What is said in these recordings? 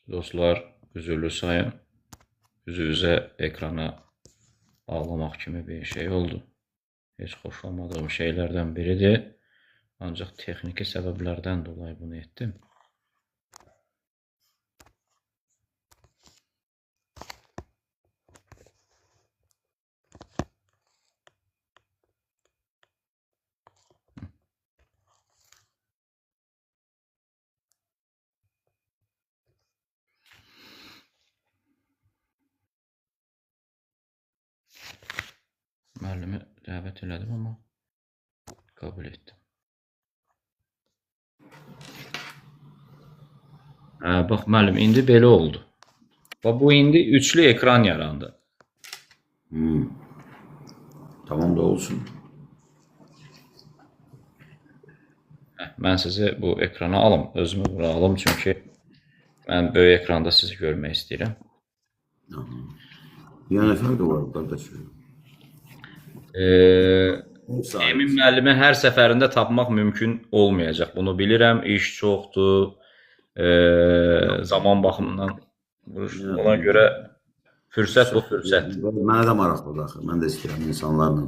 Dostlar, üzürlü sayın. Üzü-üzə ekrana ağlamaq kimi bir şey oldu. Heç xoşlamadığım şeylərdən biridir. Ancaq texniki səbəblərdən dolayı bunu etdim. Müəllimi dəvət elədim, amma qəbul etdim. Bax, müəllim, indi belə oldu. Bax, bu indi üçlü ekran yarandı. Tamam da olsun. Mən sizi bu ekrana alım, özümü bura alım, çünki mən böyük ekranda sizi görmək istəyirəm. Ya ne farkı var kardeşim? Emin müəllimi hər səfərində tapmaq mümkün olmayacaq. Bunu bilirəm, iş çoxdur, zaman baxımından. Ona görə fürsət bu fürsət. Mənə də maraqlıdır axı. Mən də istəyirəm insanlarla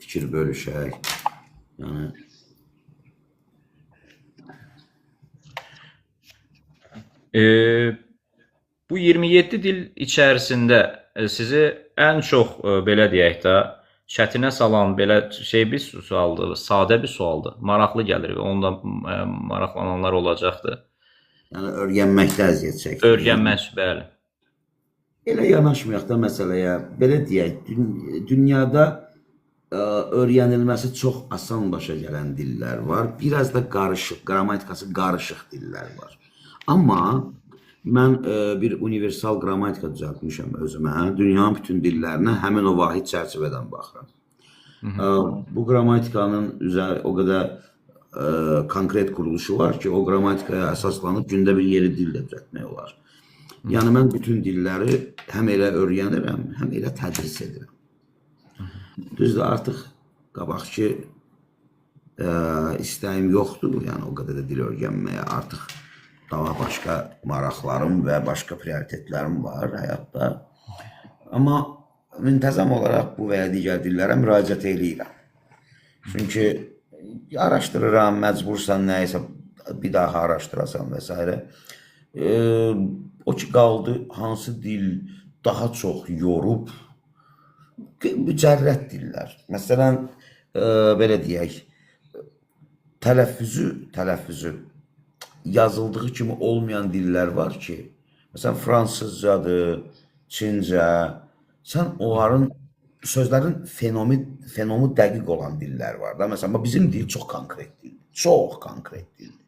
fikir bölüşək. Yəni Bu 27 dil içərisində sizi ən çox belə deyək də çətinə salan belə bir sualdır, sadə bir sualdır. Maraqlı gəlir, onda maraqlananlar olacaqdır. Yəni öyrənməkdə əziyyət çəkir. Öyrənmək, bəli. Elə yanaşmayaq da məsələyə. Belə deyək, dünyada öyrənilməsi çox asan başa gələn dillər var. Biraz da qarışıq, qrammatikası qarışıq dillər var. Amma mən bir universal qrammatika düzəltmişəm özümə. Dünyanın bütün dillərinə həmin o vahid çərçivədən baxıram. Bu qrammatikanın o qədər konkret quruluşu var ki, o qrammatikaya əsaslanıb gündə bir yeni dil də düzəltmək olar. Yəni mən bütün dilləri həm elə öyrənirəm, həm elə tədris edirəm. Düzdür, artıq qabaqki istəyim yoxdur, yəni o qədər də dil öyrənməyə. Artıq daha başqa maraqlarım və başqa prioritetlərim var həyatda. Amma müntəzəm olaraq bu və ya digər dillərə müraciət eləyirəm. Çünki araşdırıram, məcbursan nəyisə bir daha araşdırasan və s. O ki qaldı hansı dil daha çox yorub, mücərrəd dillər. Məsələn, belə deyək, tələffüzü yazıldığı kimi olmayan dillər var ki, məsələn, fransızcadır, çincə, sən onların sözlərin fenomu dəqiq olan dillər var da. Məsələn, bizim dil çox konkret dildir, çox konkret dildir.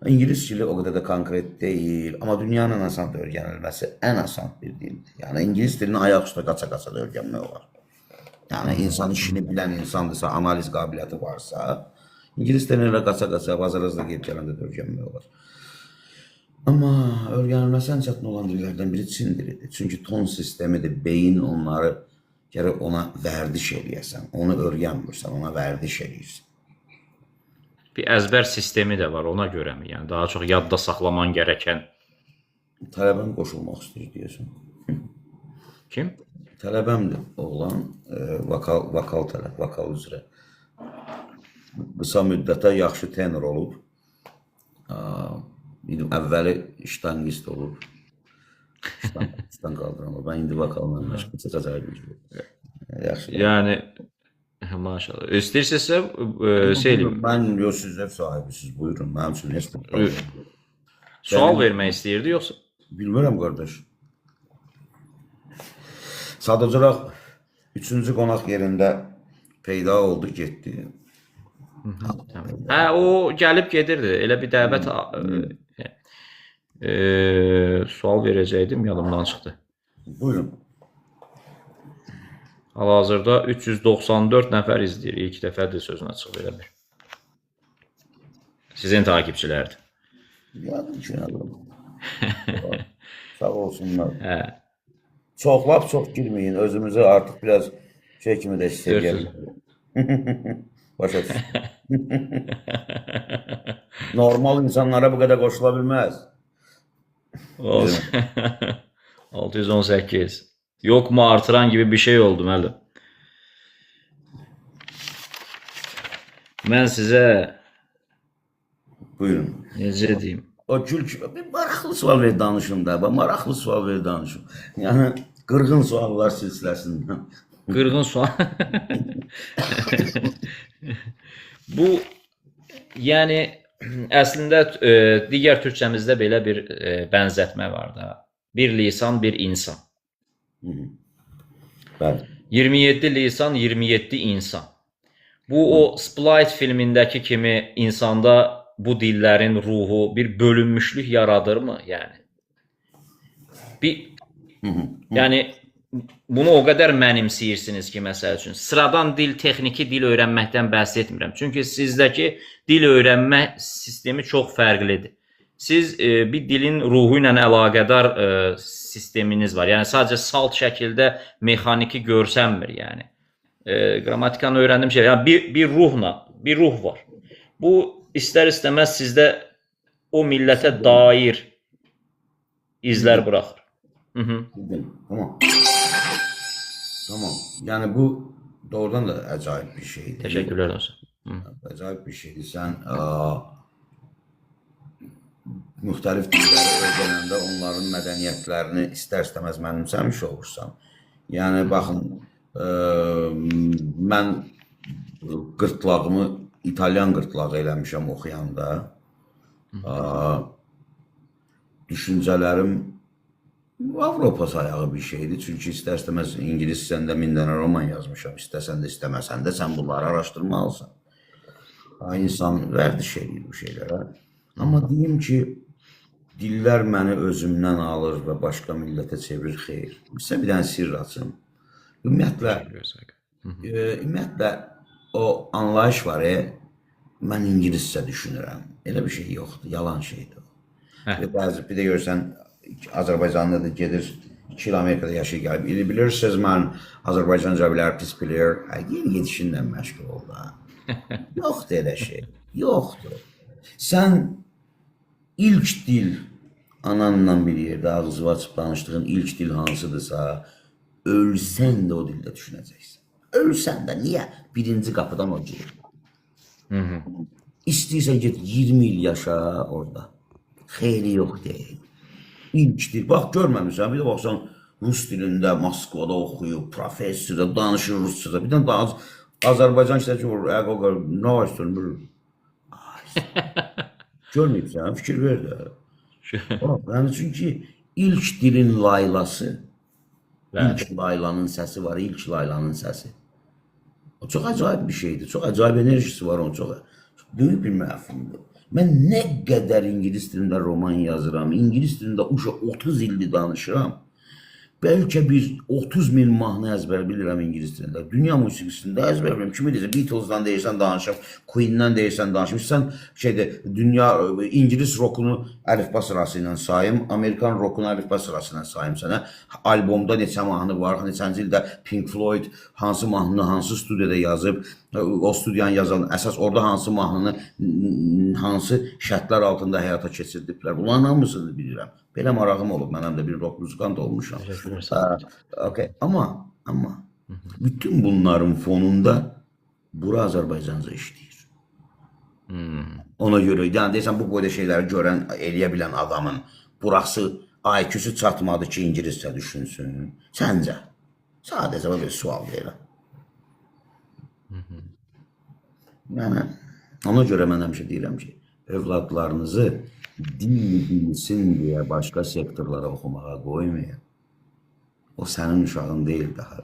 İngilis dili o qədər də konkret deyil, amma dünyanın asan öyrənilməsi ən asan bir dildir. Yəni, İngilis dilini ayaq üstə qaça-qaça da öyrənmək olar. Yəni, insan işini bilən insandırsa, analiz qabiliyyəti varsa, İngilis dilini elə qaça-qaça, bazarızda gelib gələndə də öyrənmək olar. Amma öyrənilməsi ən çətin olan dillərdən biri Çin dilidir. Çünki ton sistemidir, beyin onları gərək ona vərdiş eləyəsən. Onu öyrənmirsən, ona vərdiş eləyirsən. Bir əzbər sistemi də var, ona görə mi? Yəni, daha çox yadda saxlaman gərəkən. Tələbəm qoşulmaq istəyir, deyəsən. Kim? Tələbəmdir, oğlan, vokal üzrə. Qısa müddətə yaxşı tenor olub. Əvvəli ştangist olub. Ştang qaldıran olub. Ben indi vokalla məşğul çəkəcək. Yəni, maşallah. İstəyirsinizsə, şey eləyim. Mən siz ev sahibisiz, buyurun. Mənim üçün heç bir problem yox. Sual vermək istəyirdi, yoxsa? Bilmirəm, qardaş. Sadəcə olaraq 3-cü qonaq yerində peyda oldu, getdi. Hə, o gəlib gedirdi. Elə bir dəvət sual verəcəkdim, yadımdan çıxdı. Buyurun. Hal-hazırda 394 nəfər izləyir. İlk dəfədir sözün açıq verə bir. Sizin takipçilərdir. Yadım ki, nədir? Sağ olsunlar. Çoxlab çox girməyin. Özümüzü artıq biraz şey kimi də hissediyorum. Başa düşün. Normal insanlara bu qədər qoşula bilməz. Olsun. 618. Yok mu artıran gibi bir şey oldu müəllim? Mən sizə Buyurun. necə deyim? O gül bir maraqlı sual ver danışın da. Maraqlı sual ver danışın. Yəni qırğın suallar silsiləsindən. Qırğın sual. Bu yəni əslində digər türkçəmizdə belə bir bənzətmə var da. Bir lisan, bir insan. Bəli. 27 lisan, 27 insan. Bu o Split filmindəki kimi insanda bu dillərin ruhu bir bölünmüşlük yaradırmı? Yəni bunu o qədər mənimseyirsiniz ki, məsəl üçün sıradan dil, texniki dil öyrənməkdən bəhs etmirəm. Çünki sizdəki dil öyrənmə sistemi çox fərqlidir. Siz bir dilin ruhu ilə əlaqədar sisteminiz var. Yəni sadəcə salt şəkildə mexaniki görsənmir, yəni. Qrammatikanı öyrəndim şey, yəni bir ruh var. Bu istər-istəməz sizdə o millətə dair izlər buraxır. Tamam. Tamam. Yəni bu doğrudan da acayip bir şeydir. Təşəkkürlər olsun. Acayip bir şeydir. Sən müxtəlif dilləri öyrənəndə onların mədəniyyətlərini istər-istəməz mənimsəmiş olursan. Yəni baxın, mən qırtlağımı İtalyan qırtlağı eləmişəm oxuyanda. Düşüncələrim Avropa sayağı bir şeydir. Çünki istər-istəməz İngilis səndə 1000 dənə roman yazmışam. İstəsən də istəməsən də sən bunları araşdırmalısan. İnsan vərdiş edir bu şeylərə. Amma deyim ki, dillər məni özümdən alır və başqa millətə çevirir, xeyr. Sizə bir dənə sirr açım. Ümumiyyətlə o anlayış var, mən ingiliscə düşünürəm. Elə bir şey yoxdur, yalan şeydir o. Bir də görsən, Azərbaycanlı da gedir, 2 il Amerikada yaşayır gəlib. Bilirsiniz, mən Azərbaycanca bilər, pis bilir. Yeni yetişinlə məşğul oldu. Yoxdur elə şey, yoxdur. Sən ilk dil, ananla bir yerdə ağzı açıb danışdığın ilk dil hansıdırsa, ölsən də o dildə düşünəcəksən. Ölsən də, niyə? Birinci qapıdan o girir. İstəyirsən get 20 il yaşa orada. Xeyri yox deyil. İlk dil, bax görməmişsən, bir də baxsan Rus dilində Moskvada oxuyub, professorda danışır Rusçada. Bir də Azərbaycan işləki olur, nə varsın, görməyibsən, fikir ver də. Yəni, çünki ilk dilin laylası, ilk laylanın səsi var, ilk laylanın səsi. O çox acayip bir şeydir, çox acayip enerjisi var onun, çox böyük bir məfhumdur. Mən nə qədər ingilis dilində roman yazıram, ingilis dilində 30 ildir danışıram. Bəlkə bir 30.000 mahnı əzbər bilirəm ingilis dilində. Dünya musiqisində əzbər bilirəm. Kimi deyirsən, Beatles'dan deyirsən danışım, Queen'dən deyirsən danışım. Sən İngilis rockunu əlifba sırası ilə sayım, Amerikan rockunu əlifba sırası ilə sayım sənə. Albomda neçə mahnı var, neçənci ildə Pink Floyd hansı mahnını, hansı studiyada yazıb, o studiyanın yazan əsas orada hansı mahnını, hansı şərtlər altında həyata keçirdiblər. Bunların hamısını bilirəm. Belə marağım olub, mən həm də bir rock muzikant olmuşam. Amma bütün bunların fonunda bura Azərbaycanca işləyir. Ona görə, yəni deyirsən, bu boyda şeyləri görən, eləyə bilən adamın burası IQ-su çatmadı ki, ingiliscə düşünsün. Səncə? Sadəcə bir sual verirəm. Yəni, ona görə mən həmişə deyirəm ki, övladlarınızı dil bilsin deyə başqa sektorlara oxumağa qoymayın. O sənin uşağın deyil daha.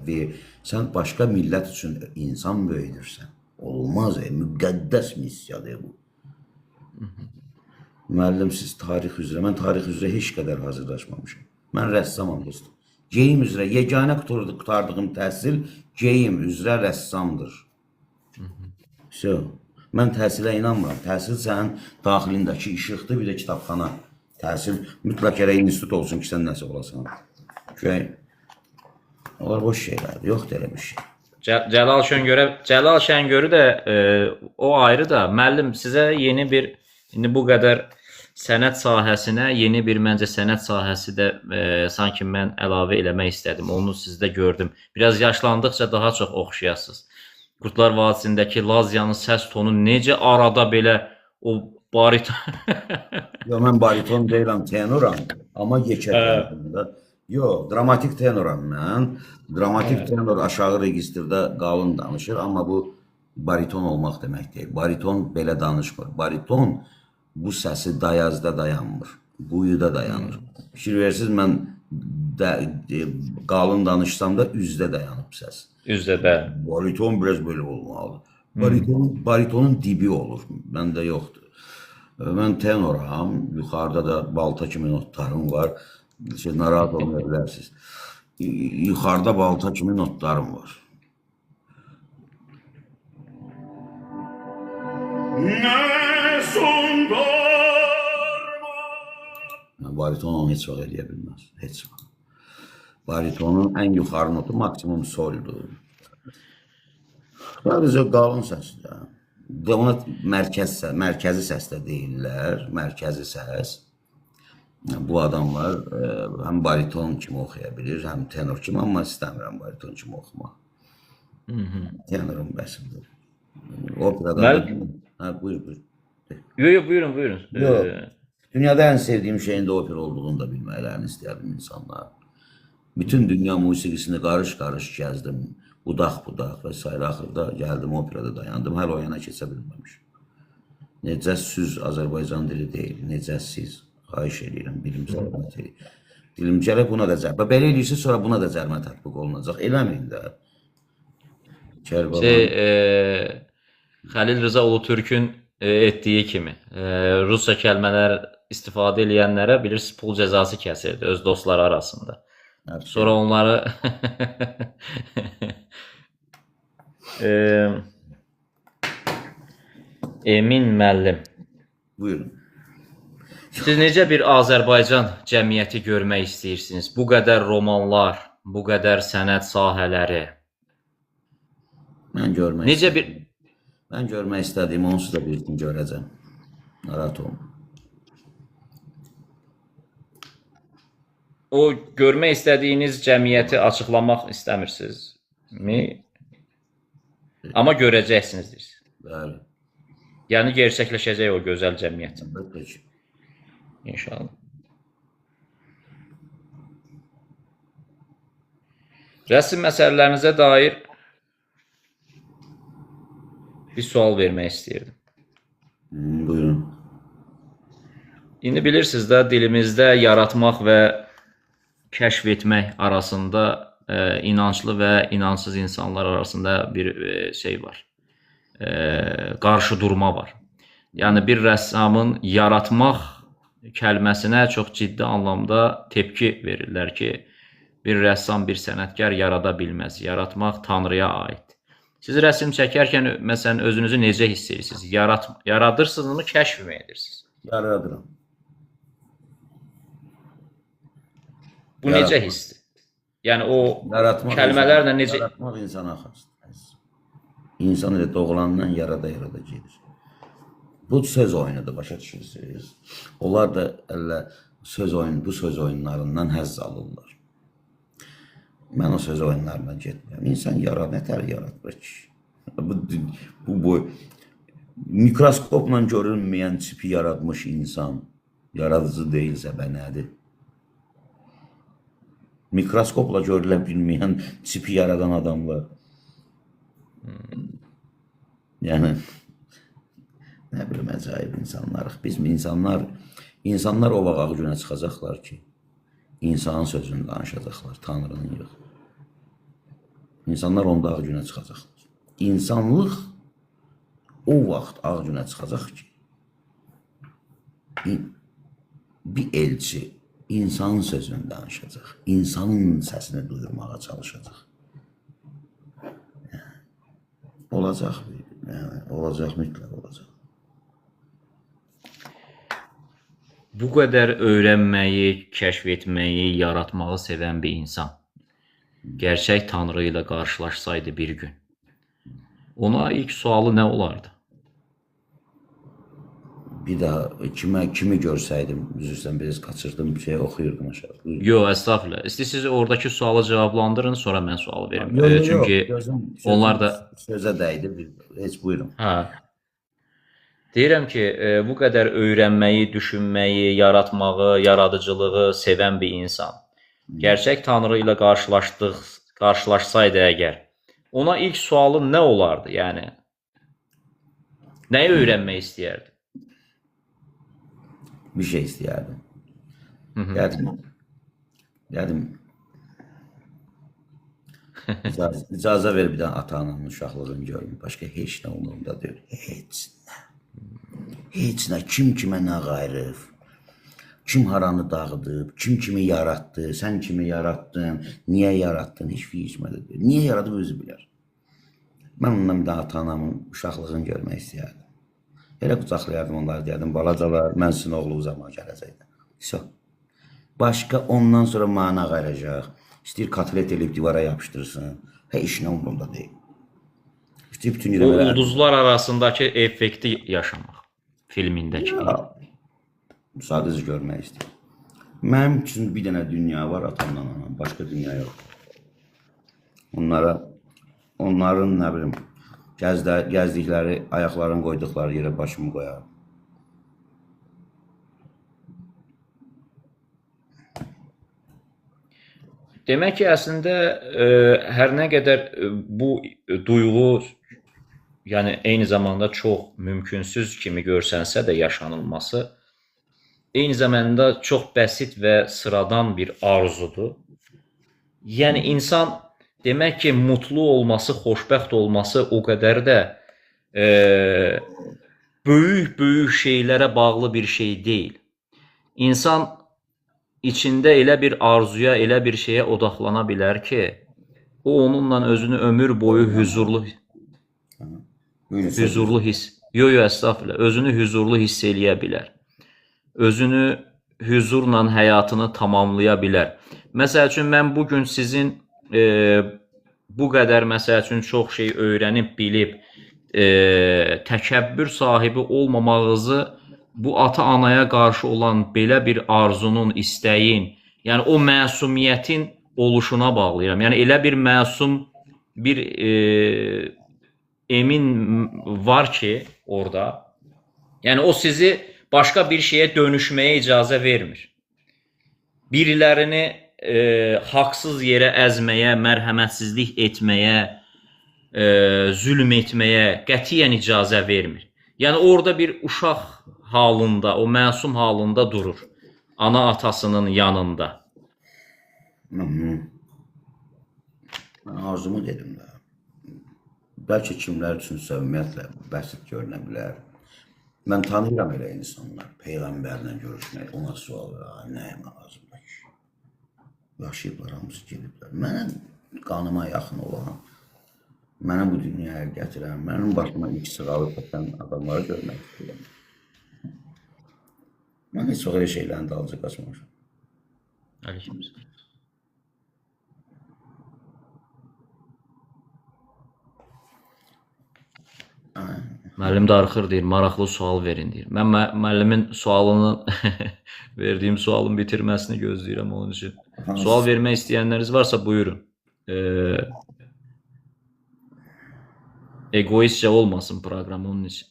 Sən başqa millət üçün insan böyüdürsən. Olmaz, müqəddəs missiyadır bu. Müəllim, siz tarix üzrə, mən tarix üzrə heç qədər hazırlaşmamışam. Mən rəssamam dostum. Geyim üzrə, yeganə qutardığım təhsil geyim üzrə rəssamdır. Mən təhsilə inanmıram. Təhsil sənin daxilindəki işıqdır, bir də kitabxana. Təhsil mütləq gərək institut olsun ki, sən nəsə olasan. Onlar boş şeylərdir, yoxdur elə bir şey. Cəlal Şəngörü də o ayrı da. Müəllim, sizə yeni bir, indi bu qədər sənət sahəsinə yeni bir məncə sənət sahəsi də sanki mən əlavə eləmək istədim. Onu sizdə gördüm. Biraz yaşlandıqca daha çox oxşayasınız. Qurtlar Vadisindəki Laziyanın səs tonu necə arada belə o bariton Yo, mən bariton deyiləm, tenoram, amma yekə tərəfində. Yo, dramatik tenoram mən. Dramatik tenor aşağı registrdə qalın danışır, amma bu bariton olmaq demək deyil. Bariton belə danışmır. Bariton bu səsi dayazda dayanmır, quyuda dayanır. Fikir verirsiniz, mən qalın danışsam da üzdə dayanıb səs. üzdə də. Bariton biraz böyle olmalı. Baritonun dibi olur. Məndə yoxdur. Mən tenoram. Yuxarıda da balta kimi notlarım var. Narahat olmaya bilərsiniz. Yuxarıda balta kimi notlarım var. Bariton onu heç vaxt eləyə bilməz. Heç vaxt. Baritonun ən yuxarı notu maksimum soldur. Sadəcə qalın səsdir. Ona mərkəzi səs də deyirlər. Mərkəzi səs. Bu adamlar həm bariton kimi oxuya bilir, həm tenor kimi, amma istəmirəm bariton kimi oxumaq. Tenorum bəsimdir. Operada da... Buyur. Yox, buyurun. Dünyada ən sevdiyim şeyin də opera olduğunu da bilməklərini istəyərdim insanlar. Bütün dünya musiqisini qarış-qarış gəzdim. Budaq və s. Axırda gəldim, operada dayandım. Hələ o yana keçə bilməmişim. Necə süz Azərbaycan dili deyil, necə siz. Xahiş edirəm, bilimsel materi. Dilimcələ buna da cərbə. Belə edirsiniz, sonra buna da cərbə tətbiq olunacaq. Eləməyin də. Xəlil Rza Ulutürkün etdiyi kimi, Rusca kəlmələr istifadə edənlərə bilirsiniz, pul cəzası kəsildi öz dostları arasında. Sonra onları Emin müəllim. Buyurun. Siz necə bir Azərbaycan cəmiyyəti görmək istəyirsiniz? Bu qədər romanlar, bu qədər sənət sahələri. Mən görmək Necə bir Mən görmək istədiyim onsuz da bir gün görəcəm. Narahat olma. o görmək istədiyiniz cəmiyyəti açıqlamaq istəmirsiniz mi? Amma görəcəksiniz deyirsiniz. Bəli. Yəni gerçəkləşəcək o gözəl cəmiyyət. Əlbəttə ki. İnşallah. Rəsm məsələlərinizə dair bir sual vermək istəyirdim. Buyurun. İndi bilirsiniz də dilimizdə yaratmaq və kəşf etmək arasında inanclı və inansız insanlar arasında bir şey var. Qarşıdurma var. Yəni bir rəssamın yaratmaq kəlməsinə çox ciddi anlamda tepki verirlər ki, bir rəssam, bir sənətkar yarada bilməz. Yaratmaq Tanrıya aiddir. Siz rəsm çəkərkən məsələn özünüzü necə hiss edirsiniz? Yaradırsınızmı, kəşf mi edirsiniz? Yaradıram. Bu necə hissdir? Yəni o kəlmələrlə necə... Yaratmaq insana xasdır. İnsan elə doğulandan yarada gedir. Bu söz oyunudur, başa düşürsünüz. Onlar da bu söz oyunlarından həzz alırlar. Mən o söz oyunlarına getmirəm. İnsan nətər yaratır ki? Bu mikroskopla görünməyən çipi yaratmış insan yaradıcı deyilsə nədir? Mikroskopla görülə bilməyən çipi yaradan adamlar. Yəni, nə bilim, əcaib insanlarıq. Biz insanlar o vaxt günə çıxacaqlar ki, insanın sözünü danışacaqlar, Tanrının yox. İnsanlar onda ağ günə çıxacaqlar. İnsanlıq o vaxt ağ günə çıxacaq ki, bir elçi insanın sözünü danışacaq, insanın səsini duyurmağa çalışacaq. Olacaq, mütləq olacaq. Bu qədər öyrənməyi, kəşf etməyi, yaratmağı sevən bir insan gerçək Tanrı ilə qarşılaşsaydı bir gün, ona ilk sualı nə olardı? Bir daha kimi görsəydim, üzrsən biraz qaçırdım, şey oxuyurdum aşağı. Buyurun. Yox, estağfurullah. İstəyirsiniz oradakı sualı cavablandırın, sonra mən sual verim. Yox, Çünki sözüm onlar da sözə dəydi. Heç buyurun. hə, deyirəm ki, bu qədər öyrənməyi, düşünməyi, yaratmağı, yaradıcılığı sevən bir insan gerçək Tanrı ilə qarşılaşsaydı əgər, ona ilk sualı nə olardı? Yəni nəyi öyrənmək istəyərdi? Bir şey istəyərdim. Gəldim. İcazə ver bir dənə ata-anamın uşaqlığını görüm. Başqa heç nə umurumda deyil. Heç nə. Heç nə. Kim kimə nə qayırıb? Kim haranı dağıdıb? Kim kimi yaratdı? Sən kimi yarattın? Niyə yarattın? Heç bir içmədə deyil. Niyə yaradıb özü bilər. Mən ondan bir dənə ata-anamın uşaqlığını görmək istəyərdim. Elə qucaqlayardım onları, deyərdim, balacalar, mən sizin oğlunuz zaman gələcəkdim. Başqa ondan sonra mana qayıracaq. İstəyir kotlet eləyib divara yapışdırsın. Heç nə umurumda deyil. İstəyir bütün O yerə ulduzlar arasındakı effekti yaşamaq filmindəki. sadəcə görmək istəyir. Mənim üçün bir dənə dünya var, atamla anam. Başqa dünya yox. Onların nə bilim, gəzdikləri, ayaqlarını qoyduqları yerə başımı qoyarım. Demək ki, əslində hər nə qədər bu duyğu, yəni eyni zamanda çox mümkünsüz kimi görsənsə də yaşanılması, eyni zamanda çox bəsit və sıradan bir arzudur. Yəni insan demək ki, mutlu olması, xoşbəxt olması o qədər də böyük şeylərə bağlı bir şey deyil. İnsan içində elə bir arzuya, elə bir şeyə odaqlana bilər ki, o onunla özünü ömür boyu hüzurlu estağfurullah, özünü hüzurlu hiss eləyə bilər. Özünü hüzurla həyatını tamamlaya bilər. Məsəl üçün, mən bugün sizin bu qədər, məsəl üçün, çox şey öyrənib, bilib, təkəbbür sahibi olmamağınızı bu ata-anaya qarşı olan belə bir arzunun, istəyin, yəni o məsumiyyətin oluşuna bağlayıram. Yəni elə bir məsum, bir emin var ki orada, yəni o sizi başqa bir şeyə dönüşməyə icazə vermir. Birilərini haqsız yerə əzməyə, mərhəmətsizlik etməyə, zülm etməyə qətiyyən icazə vermir. Yəni orada bir uşaq halında, o məsum halında durur. Ana atasının yanında. Mən arzumu dedim də. Bəlkə kimlər üçünsə ümumiyyətlə bəsit görünə bilər. Mən tanıyıram elə insanlar. Peyğəmbərlə görüşmək, ona sual verir. Nəyim lazımdır ki? Yaşayıblar, hamısı gediblər. Mənim qanıma yaxın olan, mənə bu dünyaya gətirən, mənim başıma ilk sığalı tutan adamları görmək istəyirəm. Mən heç çox elə şeylərin dalınca qaçmamışam. Aleykümselam. Müəllim darıxır deyir, maraqlı sual verin deyir. Mən müəllimin sualını, verdiyim sualın bitirməsini gözləyirəm onun üçün. Sual vermək istəyənləriniz varsa buyurun. Egoistcə olmasın proqram onun üçün.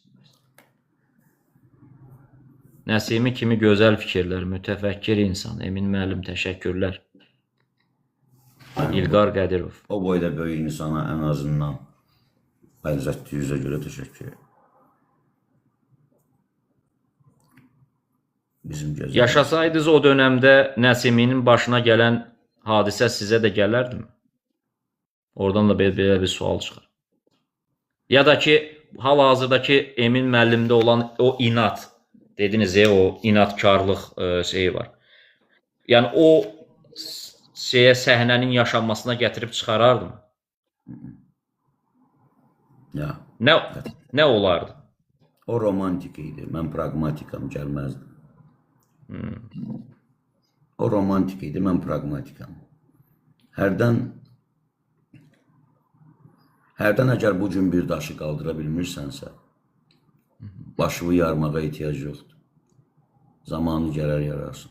Nəsimi kimi gözəl fikirlər, mütəfəkkir insan, Emin müəllim, təşəkkürlər. İlqar Qədirov. O boyda böyük insana ən azından bənzətdiyi üzə görə təşəkkür ederim. Bizim gözəl. Yaşasaydınız o dönəmdə Nəsiminin başına gələn hadisə sizə də gələrdimi? Oradan da belə bir sual çıxar. Ya da ki, hal-hazırdakı Emin müəllimdə olan o inat, dediniz ya, o inatkarlıq şeyi var. Yəni o səhnənin yaşanmasına gətirib çıxarardım. Ya. Nə olardı? O romantik idi. Mən pragmatikam, gəlməzdim. O romantik idi, mən pragmatikam. Hərdən əgər bugün bir daşı qaldıra bilmirsənsə, başını yarmağa ehtiyac yoxdur. Zamanı gələr yararsın.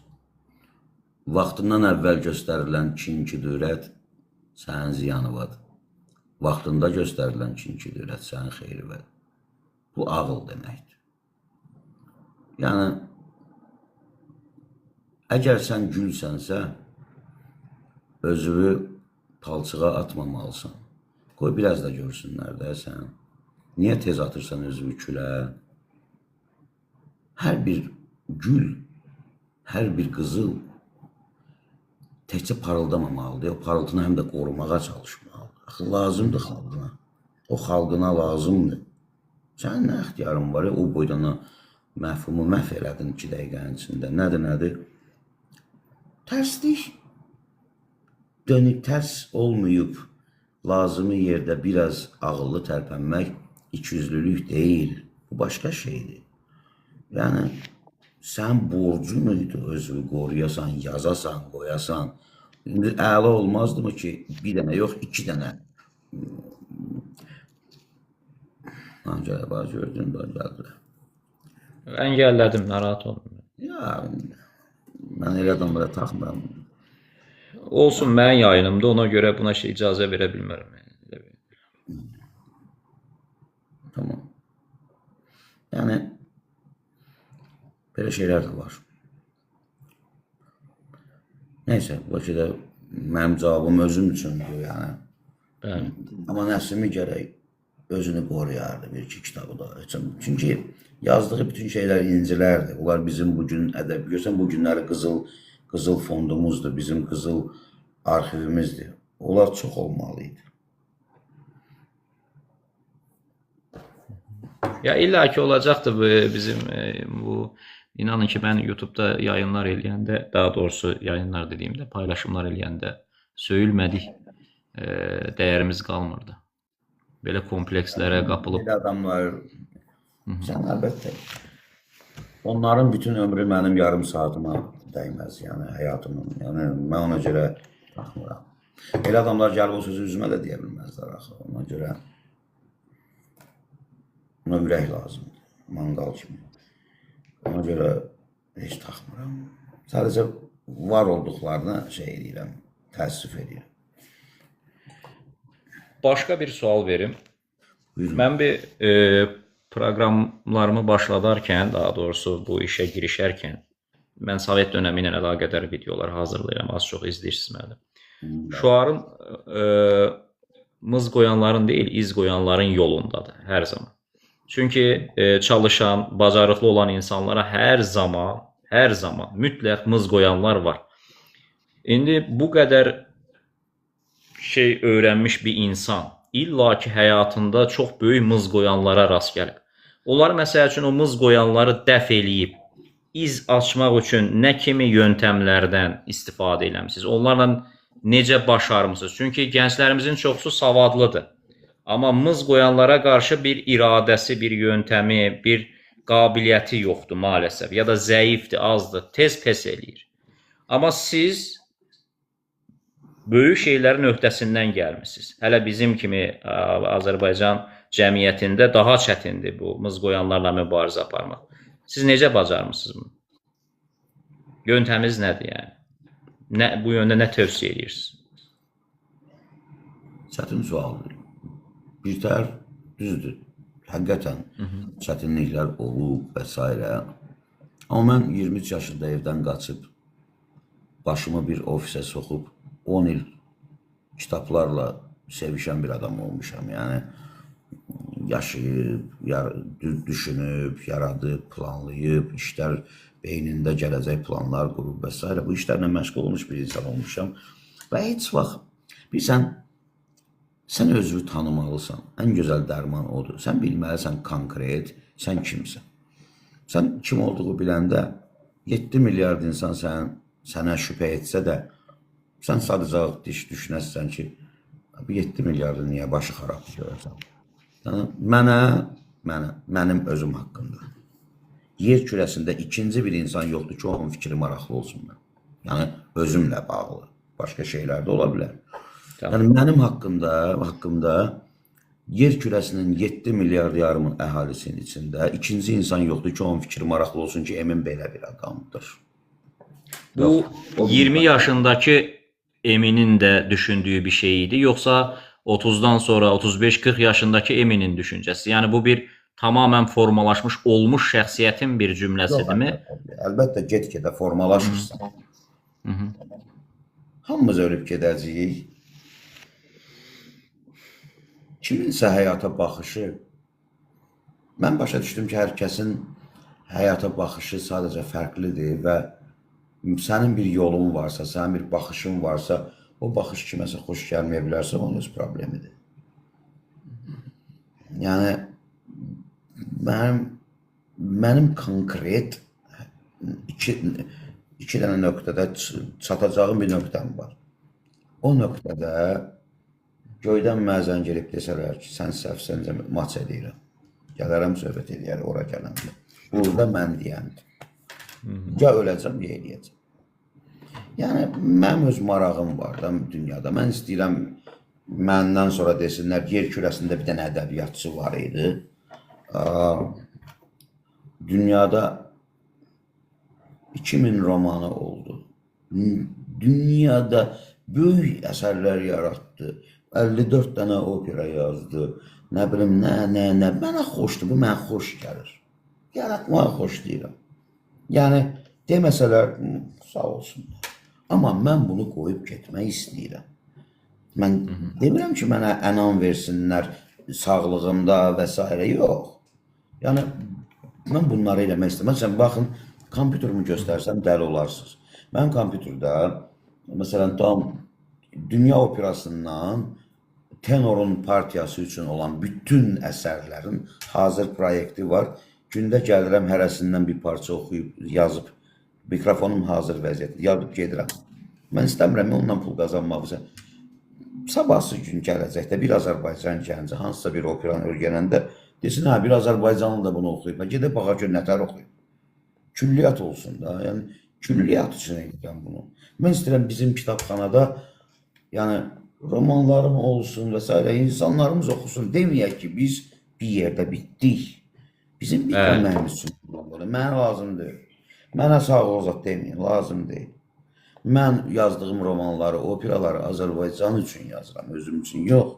Vaxtından əvvəl göstərilən kin-ki dürət sənin ziyanıvadır. Vaxtında göstərilən kin-ki dürət sənin xeyrivadır. Bu ağıl deməkdir. Yəni, əgər sən gülsənsə, özünü palçığa atmamalısan. Qoy biraz da görsünlər də sən. Niyə tez atırsan özünü külə? Hər bir gül, hər bir qızıl təkcə parıldamamalıdır. O parıltını həm də qorumağa çalışmalıdır. Axı, lazımdır xalqına. O xalqına lazımdır. Sənin nə ixtiyarın var ya, o boydana məhfumu məhv elədin 2 dəqiqənin içində. Nədir? Tərslik dönüb tərs olmayıb, lazımı yerdə biraz ağıllı tərpənmək ikiyüzlülük deyil. Bu başqa şeydir. Yəni, sən borcun idi özünü qoruyasan, yazasan, qoyasan. İndi əla olmazdı mı ki, bir dənə yox, 2 dənə. Ancaq bax, gördün, bax, gəldilər. Əngəllədim, narahat olmayın. Ya, mən elə adamlara taxmıram. Olsun, mənim yayınımda, ona görə buna icazə verə bilmərəm. Tamam. Yəni, belə şeylər də var. Neysə, bəlkə də mənim cavabım özüm üçündür, yəni. Bəli. Amma Nəsimi gərək özünü qoruyardı bir-iki kitabı da. Çünki yazdığı bütün şeylər incilərdir. Onlar bizim bugün ədəbi, görsən bu günləri qızıl fondumuzdur, bizim qızıl arxivimizdir. Onlar çox olmalıydı. Ya illa ki olacaqdır bizim bu, inanın ki mən YouTube'da yayınlar eləyəndə, daha doğrusu yayınlar dediyimdə, paylaşımlar eləyəndə söyülmədik dəyərimiz qalmırdı. Belə komplekslərə qapılıb. Belə adamlar, sən əlbəttə, onların bütün ömrü mənim yarım saatıma dəyməz, yəni həyatımın. Yəni mən ona görə baxmıram. Elə adamlar gəlib o sözü üzümə də deyə bilməzlər axı. Ona görə ona ürək lazımdır, manqal kimi. Ona görə heç taxmıram. Sadəcə var olduqlarına şey edirəm, təəssüf edirəm. Başqa bir sual verim. Buyurun. Mən bir proqramlarımı başladarkən, daha doğrusu bu işə girişərkən, mən Sovet dönəmi ilə əlaqədar videolar hazırlayıram, az çox izləyirsiniz mənim. Şüarım mız qoyanların deyil, iz qoyanların yolundadır hər zaman. Çünki çalışan, bacarıqlı olan insanlara hər zaman mütləq mız qoyanlar var. İndi bu qədər şey öyrənmiş bir insan illa ki həyatında çox böyük mız qoyanlara rast gəlib. Onlar məsəl üçün o mız qoyanları dəf eləyib, iz açmaq üçün nə kimi yöntəmlərdən istifadə eləmisiniz? Onlarla necə başarmısınız? Çünki gənclərimizin çoxusu savadlıdır. Amma mız qoyanlara qarşı bir iradəsi, bir yöntəmi, bir qabiliyyəti yoxdur maalesef. Ya da zəifdir, azdır, tez pes eləyir. Amma siz böyük şeylərin öhdəsindən gəlmişsiniz. Hələ bizim kimi Azərbaycan cəmiyyətində daha çətindir bu mız qoyanlarla mübarizə aparmaq. Siz necə bacarmısınız bunu? Yöntəminiz nədir yəni? Bu yöndə nə tövsiyə edirsiniz? Çətin sualdır. Birtəhər düzdür. Həqiqətən çətinliklər olub və s. Amma mən 23 yaşında evdən qaçıb, başımı bir ofisə soxub, 10 il kitablarla sevişən bir adam olmuşam. Yəni, yaşayıb, düşünüb, yaradıb, planlayıb, işlər beynində gələcək planlar qurub və s. Bu işlərlə məşğul olmuş bir insan olmuşam. Və heç vaxt, bilirsən, sən özünü tanımalısan. Ən gözəl dərman odur. Sən bilməlisən konkret, sən kimsən. Sən kim olduğu biləndə 7 milyard insan sənə şübhə etsə də, sən sadəcə düşünəsən ki, 7 milyardı niyə başı xarab görürsən? Yəni, mənim özüm haqqında. Yer kürəsində ikinci bir insan yoxdur ki, onun fikri maraqlı olsun mən. Yəni, özümlə bağlı. Başqa şeylər də ola bilər. Yəni, mənim haqqımda yer kürəsinin 7 milyard yarım əhalisinin içində ikinci insan yoxdur ki, onun fikri maraqlı olsun ki, Emin belə bir adamdır. Bu 20 yaşındakı Emin'in de düşündüğü bir şeyiydi. Yoksa 30'dan sonra 35-40 yaşındaki Emin'in düşüncesi. Yani bu bir tamamen formalaşmış olmuş şəxsiyyətin bir cümləsidirmi? Əlbəttə get-gedə formalaşırsan. Hamımız ölüb gedəcəyik. Kiminsə həyata baxışı, mən başa düşdüm ki, hər kəsin həyata baxışı sadəcə fərqlidir və sənin bir yolun varsa, sənin bir baxışın varsa, o baxış kiməsə xoş gəlməyə bilərsə, onun öz problemidir. Yəni, mənim konkret iki dənə nöqtədə çatacağım bir nöqtəm var. O nöqtədə göydən mənə zəng gelib desələr ki, sən səhvsəncə maç edirəm. Gələrəm, söhbət edəyər, ora gələmdir. Burada mən deyəndir. Ya öləcəm, ya eləyəcəm. Yəni, mənim öz marağım var da dünyada. Mən istəyirəm, məndən sonra desinlər, yer kürəsində bir dənə ədəbiyyatçı var idi. Dünyada 2000 romanı oldu. Dünyada böyük əsərlər yaratdı. 54 dənə opera yazdı. Nə bilim, nə. Mənə xoşdur, bu mənə xoş gəlir. Yaratmağa xoş deyirəm. Yəni, deməsələr, sağ olsunlar. Amma mən bunu qoyub getmək istəyirəm. Mən demirəm ki, mənə ənam versinlər sağlığımda və s. yox. Yəni, mən bunları eləmək istəyirəm. Məsələn, baxın, kompüterimi göstərsəm dəli olarsınız. Mən kompüterdə, məsələn, tam Dünya Operasından tenorun partiyası üçün olan bütün əsərlərin hazır proyekti var. Gündə gəlirəm, hərəsindən bir parça oxuyub, yazıb, mikrofonum hazır vəziyyətdə, yazıb gedirəm. Mən istəmirəm, ondan pul qazanmaq. Sabahsı gün gələcəkdə bir Azərbaycan gənci, hansısa bir operanı öyrənəndə desin, bir Azərbaycanlı da bunu oxuyub, gedib baxa ki, nətər oxuyub. Külliyyat olsun da, yəni külliyyat üçün edirəm bunu. Mən istəyirəm bizim kitabxanada, yəni romanlarım olsun və s. insanlarımız oxusun, deməyək ki, biz bir yerdə bitdik. Bizim bitməməyimiz üçün romanları, mənə lazım deyil. Mənə sağ olacaq deməyin, lazım deyil. Mən yazdığım romanları, operaları Azərbaycan üçün yazıram, özüm üçün yox.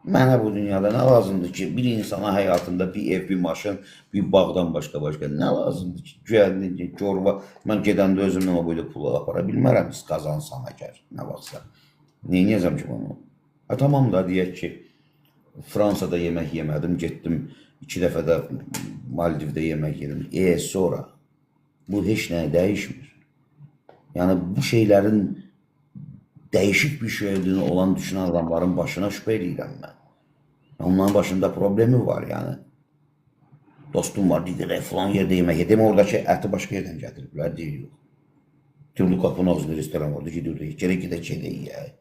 Mənə bu dünyada nə lazımdır ki, bir insana həyatında bir ev, bir maşın, bir bağdan başqa nə lazımdır ki, güyəldir, görva, mən gedəndə özümdən o boyda pulu apara bilmərəm, biz qazansam əgər, nə vaxtsa. Neyniyəcəm ki bunu? Tamam da deyək ki, Fransada yemək yemədim, getdim 2 dəfə də Maldivdə yemək yedim. Sonra bu heç nəyə dəyişmir. Yəni, bu şeylərin dəyişik bir şey olduğunu olan düşünən adamların başına şübhə edirəm mən. Onların başında problemi var, yəni. Dostum var, deyir, falan yerdə yemək yedim, oradakı əti başqa yerdən gətiriblər, deyir, yox. Türlü qapının ağzında restoran vardı, gidiyordu, gerek yiyək.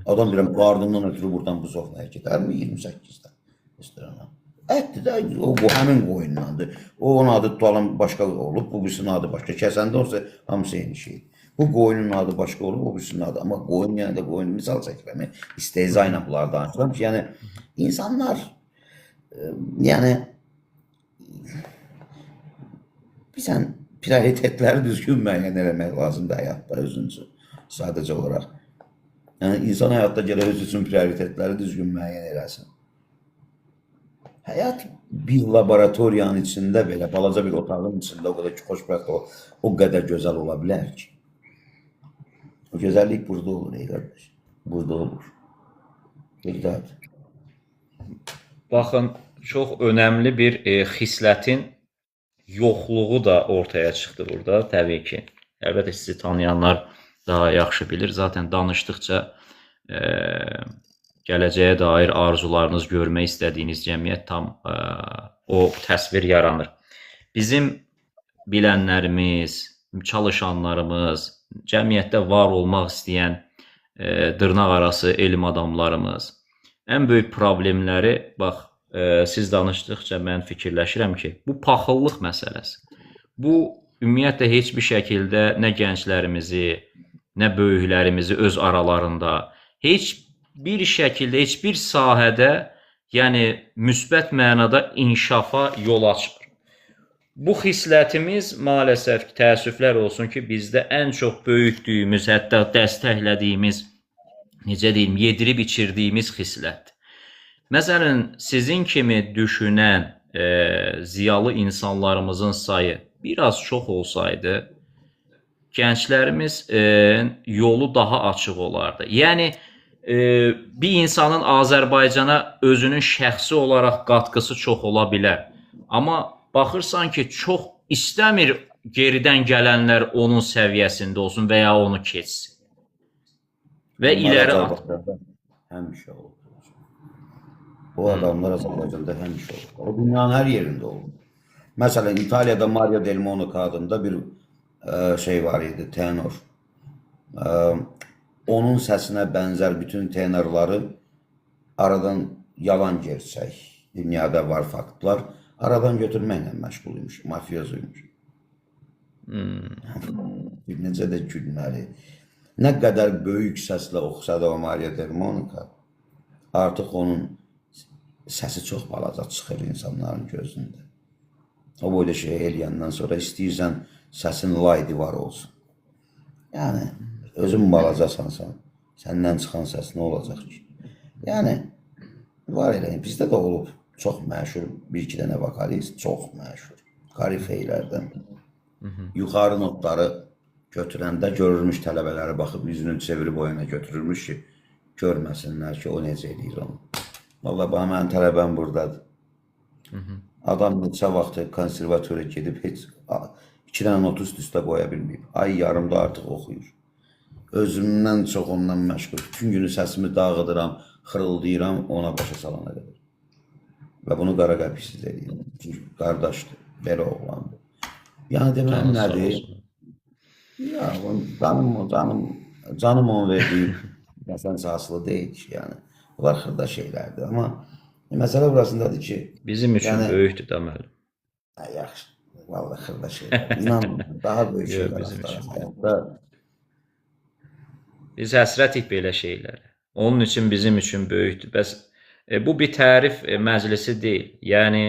Adam deyirəm, qardından ötürü buradan buzovnaya gedərmi 28-dən restorana? Ətdir də, o həmin qoyundandır. Onun adı tutalım başqa olub, bu birisinin adı başqa. Kəsəndə olsa, hamısı eyni şeydir. Bu qoyunun adı başqa olub, o birisinin adı. Amma qoyun yəni də qoyun, misal çəkirəm, istehza ilə bunları danışıram ki, yəni, insanlar, yəni, bizən prioritetləri düzgün müəyyən eləmək lazımdır həyatda özüncü, sadəcə olaraq. Yəni, insan həyatda gələ öz üçün prioritetləri düzgün müəyyən eləsin. Həyat bir laboratoriyanın içində belə, balaca bir otağın içində o qədər ki, xoşbəxt o qədər gözəl ola bilər ki. O gözəllik burada olur, qardaş. Burada olur. Buradadır. Baxın, çox önəmli bir xislətin yoxluğu da ortaya çıxdı burada, təbii ki. Əlbəttə, sizi tanıyanlar daha yaxşı bilir. Zaten danışdıqca gələcəyə dair arzularınız, görmək istədiyiniz cəmiyyət tam o təsvir yaranır. Bizim bilənlərimiz, çalışanlarımız, cəmiyyətdə var olmaq istəyən dırnaq arası elm adamlarımız ən böyük problemləri, bax, siz danışdıqca mən fikirləşirəm ki, bu paxıllıq məsələsi. Bu, ümumiyyətlə, heç bir şəkildə nə gənclərimizi, nə böyüklərimizi öz aralarında heç bir şəkildə heç bir sahədə, yəni müsbət mənada inkişafa yol açmır. Bu xislətimiz maalesef təəssüflər olsun ki, bizdə ən çox böyütdüyümüz, hətta dəstəklədiyimiz, necə deyim, yedirib içirdiyimiz xislətdir. Məsələn, sizin kimi düşünən ziyalı insanlarımızın sayı biraz çox olsaydı, gənclərimizin yolu daha açıq olardı. Yəni, bir insanın Azərbaycana özünün şəxsi olaraq qatqısı çox ola bilər. Amma baxırsan ki, çox istəmir geridən gələnlər onun səviyyəsində olsun və ya onu keçsin. Və iləri at. Həmişə olur. O adamlar Azərbaycanda həmişə olur. O dünyanın hər yerində olur. Məsələn, İtaliyada Mario Del Monaco adında bir şey var idi, tenor. Onun səsinə bənzər bütün tenorları aradan yalan gersək, dünyada var faktlar, aradan götürməklə məşğuluymuş, mafiyozuymuş. Necə də gülməli. Nə qədər böyük səslə oxusa da o Mario Del Monaco, artıq onun səsi çox balaca çıxır insanların gözündə. O böyle şey eləyəndən sonra istəyirsən səsin lay divar olsun. Yəni, özün balacasan sən, səndən çıxan səs nə olacaq ki? Yəni, var elə, bizdə də olub çox məşhur bir-iki dənə vokalist, çox məşhur. Qarifeylərdən. Yuxarı notları götürəndə görürmüş tələbələri baxıb yüzünü çevirib o yana götürürmüş ki, görməsinlər ki, o necə eləyir onu. Vallahi bana mənim tələbəm buradadır. Adam neçə vaxt konservatoriya gedib heç 2 dənə not üst-üstə qoya bilməyib. Ay yarımda artıq oxuyur. Özümdən çox ondan məşğul. Bütün günü səsimi dağıdıram, xırıldayıram ona başa salana qədər. Və bunu qara qəpisiz eləyirəm. Çünki qardaşdır, belə oğlandır. Yəni demək nədir? Ya, canım onu verdiyi məsələsi asılı deyil ki, yəni. Bunlar xırda şeylərdir, amma məsələ burasındadır ki... Bizim üçün böyükdür deməli. Yaxşı, vallahi xırda şeylər. İnan, daha böyük şeylər axtaraq həyatda. Biz həsrətik belə şeylərə. Onun üçün bizim üçün böyükdür. Bəs bu bir tərif məclisi deyil. Yəni,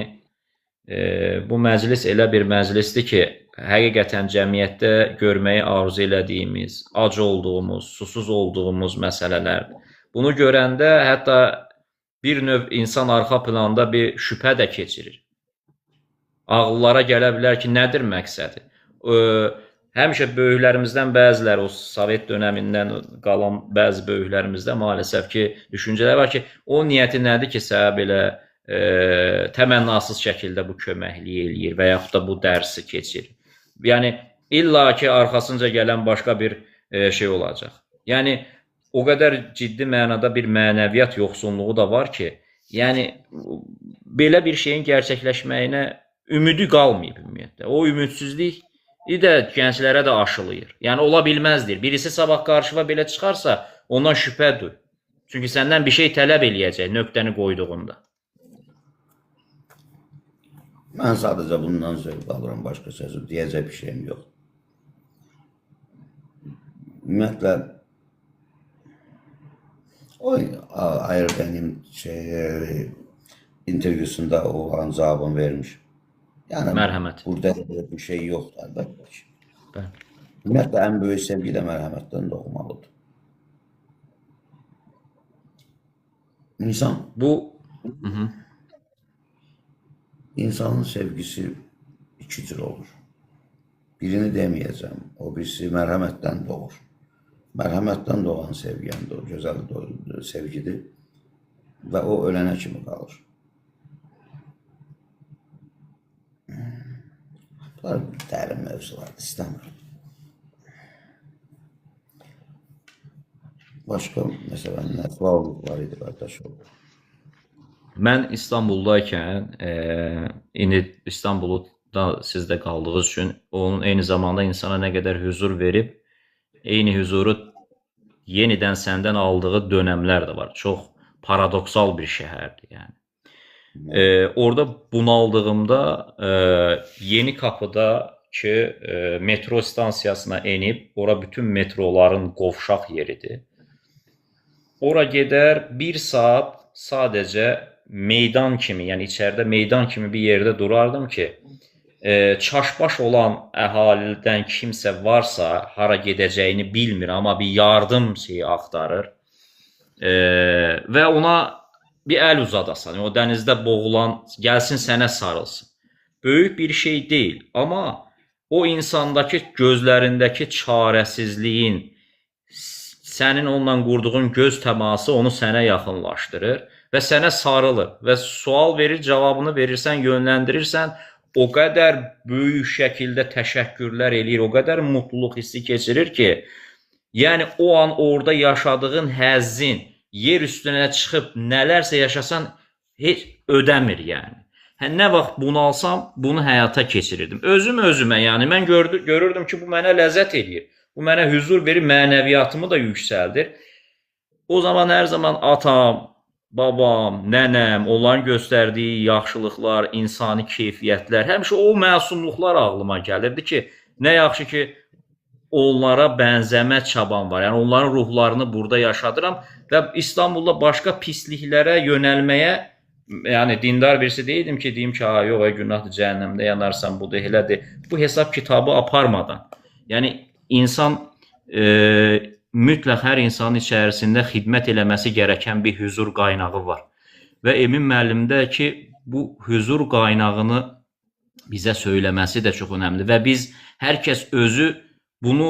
bu məclis elə bir məclisdir ki, həqiqətən cəmiyyətdə görməyi arzu elədiyimiz, ac olduğumuz, susuz olduğumuz məsələlərdir. Bunu görəndə hətta bir növ insan arxa planda bir şübhə də keçirir. Ağıllara gələ bilər ki, nədir məqsədi? Həmişə böyüklərimizdən bəziləri, o Sovet dönəmindən qalan bəzi böyüklərimizdə maalesef ki, düşüncələr var ki, o niyyəti nədir ki, sənə belə təmənnasız şəkildə bu köməkliyi eləyir və yaxud da bu dərsi keçir. Yəni, illa ki, arxasınca gələn başqa bir şey olacaq. Yəni, o qədər ciddi mənada bir mənəviyyat yoxsunluğu da var ki, yəni, belə bir şeyin gerçəkləşməyinə ümidi qalmayıb ümumiyyətlə. O ümidsizlik də gənclərə də aşılayır. Yəni, ola bilməzdir. Birisi sabah qarşıva belə çıxarsa, ondan şübhə duy. Çünki səndən bir şey tələb eləyəcək nöqtəni qoyduğunda. Mən sadəcə bundan zövq alıram, başqa sözü deyəcək bir şeyim yox. Ümumiyyətlə, o Ayerbənin intervyusunda o olan cavabını vermiş. Yəni, mərhəmət. Burada bir şey yoxdur, əlbəttə ki. Ümumiyyətlə, ən böyük sevgi də mərhəmətdən doğmalıdır. İnsan, insanın sevgisi iki cür olur. Birini deməyəcəm, o birisi mərhəmətdən doğur. Mərhəmətdən doğan sevgən də o gözəl sevgidir və o ölənə kimi qalır. Bunlar dərin mövzulardır, istəmirəm. Başqa, məsələn, nə suallık var idi, qardaş oldu. Mən İstanbuldaykən, indi İstanbulda sizdə qaldığınız üçün, onun eyni zamanda insana nə qədər huzur verib, eyni huzuru yenidən səndən aldığı dönəmlər də var. Çox paradoksal bir şəhərdir, yəni. Orada bunaldığımda Yeni Kapıdakı metro stansiyasına enib, ora bütün metroların qovşaq yeridir. ora gedər 1 saat sadəcə meydan kimi, yəni içəridə meydan kimi bir yerdə durardım ki, çaşbaş olan əhalidən kimsə varsa, hara gedəcəyini bilmir, amma bir yardım şeyi axtarır və ona bir əl uzadasan, o dənizdə boğulan gəlsin sənə sarılsın. Böyük bir şey deyil, amma o insandakı gözlərindəki çarəsizliyin, sənin onunla qurduğun göz təması onu sənə yaxınlaşdırır və sənə sarılır və sual verir, cavabını verirsən, yönləndirirsən, o qədər böyük şəkildə təşəkkürlər eləyir, o qədər mutluluq hissi keçirir ki, yəni o an orada yaşadığın həzzin yer üstünə çıxıb nələrsə yaşasan heç ödəmir yəni. Nə vaxt bunu alsam, bunu həyata keçirirdim. Özümə, yəni mən görürdüm ki, bu mənə ləzzət eləyir. Bu mənə huzur verir, mənəviyyatımı da yüksəldir. O zaman hər zaman atam, babam, nənəm, onların göstərdiyi yaxşılıqlar, insani keyfiyyətlər, həmişə o məsumluqlar ağlıma gəlirdi ki, nə yaxşı ki, onlara bənzəmə çabam var. Yəni onların ruhlarını burada yaşadıram və İstanbulda başqa pisliklərə yönəlməyə, yəni dindar birisi deyildim ki, deyim ki, yox, günahdır, cəhənnəmdə yanarsan, budur, elədir. Bu hesab kitabı aparmadan. Yəni insan mütləq hər insanın içərisində xidmət eləməsi gərəkən bir huzur qaynağı var. Və Emin müəllimdə ki, bu huzur qaynağını bizə söyləməsi də çox önəmlidir və biz hər kəs özü bunu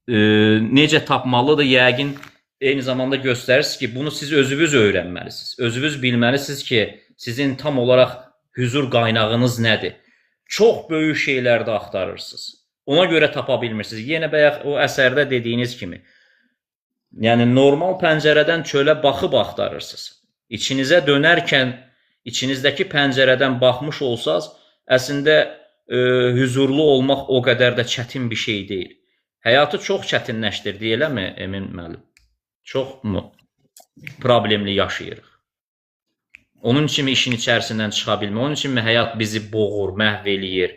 necə tapmalıdır, yəqin eyni zamanda göstərirsiniz ki, bunu siz özünüz öyrənməlisiniz. Özünüz bilməlisiniz ki, sizin tam olaraq huzur qaynağınız nədir? Çox böyük şeylərdə axtarırsınız. Ona görə tapa bilmirsiniz. Yenə bayaq o əsərdə dediyiniz kimi, yəni normal pəncərədən çölə baxıb axtarırsınız. İçinizə dönərkən, içinizdəki pəncərədən baxmış olsaz, əslində huzurlu olmaq o qədər də çətin bir şey deyil. Həyatı çox çətinləşdirdi, eləmi Emin müəllim? Çox mu problemli yaşayırıq? Onun üçün mi işin içərisindən çıxa bilmir? Onun üçün mi həyat bizi boğur, məhv eləyir?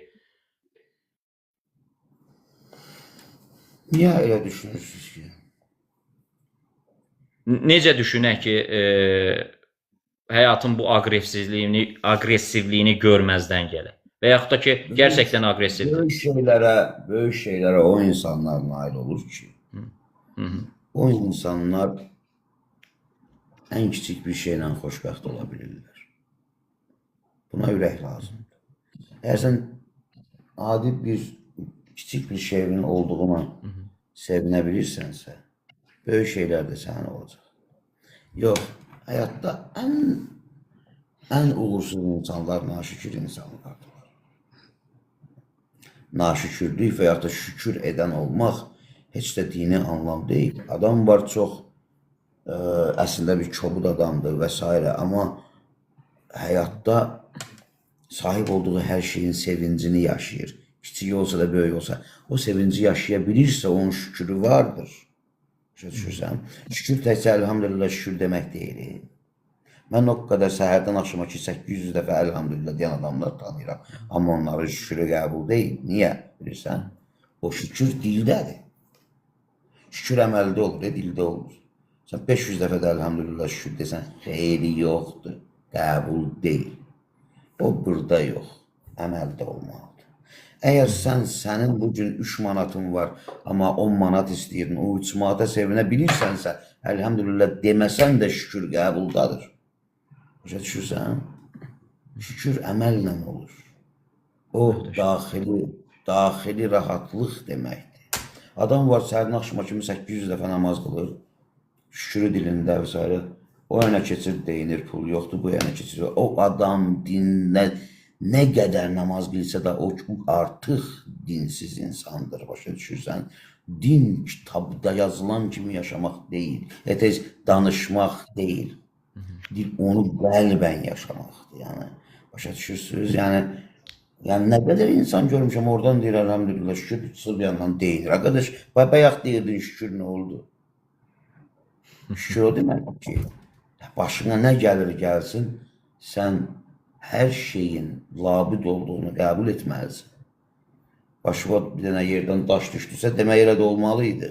Niyə elə düşünürsünüz ki? Necə düşünək ki, həyatın bu aqressivliyini görməzdən gəlir? Və yaxud da ki, gerçəkdən aqressivdir. Böyük şeylərə o insanlar nail olur ki, o insanlar ən kiçik bir şeylə xoşbəxt ola bilirlər. Buna ürək lazımdır. Əgər sən adi bir kiçik bir şeyin olduğuna sevinə bilirsənsə, böyük şeylər də sənin olacaq. Yox, həyatda ən uğursuz insanlar naşükür insanlardır. Naşükürlük və yaxud da şükür edən olmaq heç də dini anlam deyil. Adam var çox əslində bir kobud adamdır və s. Amma həyatda sahib olduğu hər şeyin sevincini yaşayır. Kiçik olsa da böyük olsa. O sevinci yaşaya bilirsə onun şükürü vardır. Şükür təkcə elhamdülillah şükür demək deyil. Mən o qədər səhərdən axşama ki 800 dəfə elhamdülillah deyən adamlar tanıyıram. Amma onların şükürü qəbul deyil. Niyə? Bilirsən? O şükür dildədir. Şükür əməldə olur, dildə olur. Sən 500 dəfə də elhamdülillah şükür desən, xeyri yoxdur, qəbul deyil. O burada yox, əməldə olmalıdır. Əgər sənin bugün 3 manatın var, amma 10 manat istəyirdin, o 3 manata sevinə bilirsənsə, elhamdülillah deməsən də şükür qəbuldadır. Başa düşürsən? Şükür əməllə olur. O daxili rahatlıq deməkdir. Adam var səhərin axşama kimi 800 dəfə namaz qılır, şükürü dilində və s. O yana keçir, deyinir, pul yoxdur, bu yana keçir. O adam dində nə qədər namaz qilsə də o artıq dinsiz insandır, başa düşürsən. Din kitabda yazılan kimi yaşamaq deyil, tez danışmaq deyil. Onu qəlbən yaşamaqdır, yəni. Başa düşürsünüz, yəni nə qədər insan görmüşəm, oradan deyir, elhamdülillah, şükür, sırf yandan deyir. Arkadaş, bayaq deyirdin, şükür nə oldu? Şükür o demək ki, başına nə gəlir gəlsin, sən hər şeyin labid olduğunu qəbul etməlisin. Başıma bir dənə yerdən daş düşdüsə, demək elə də olmalıydı.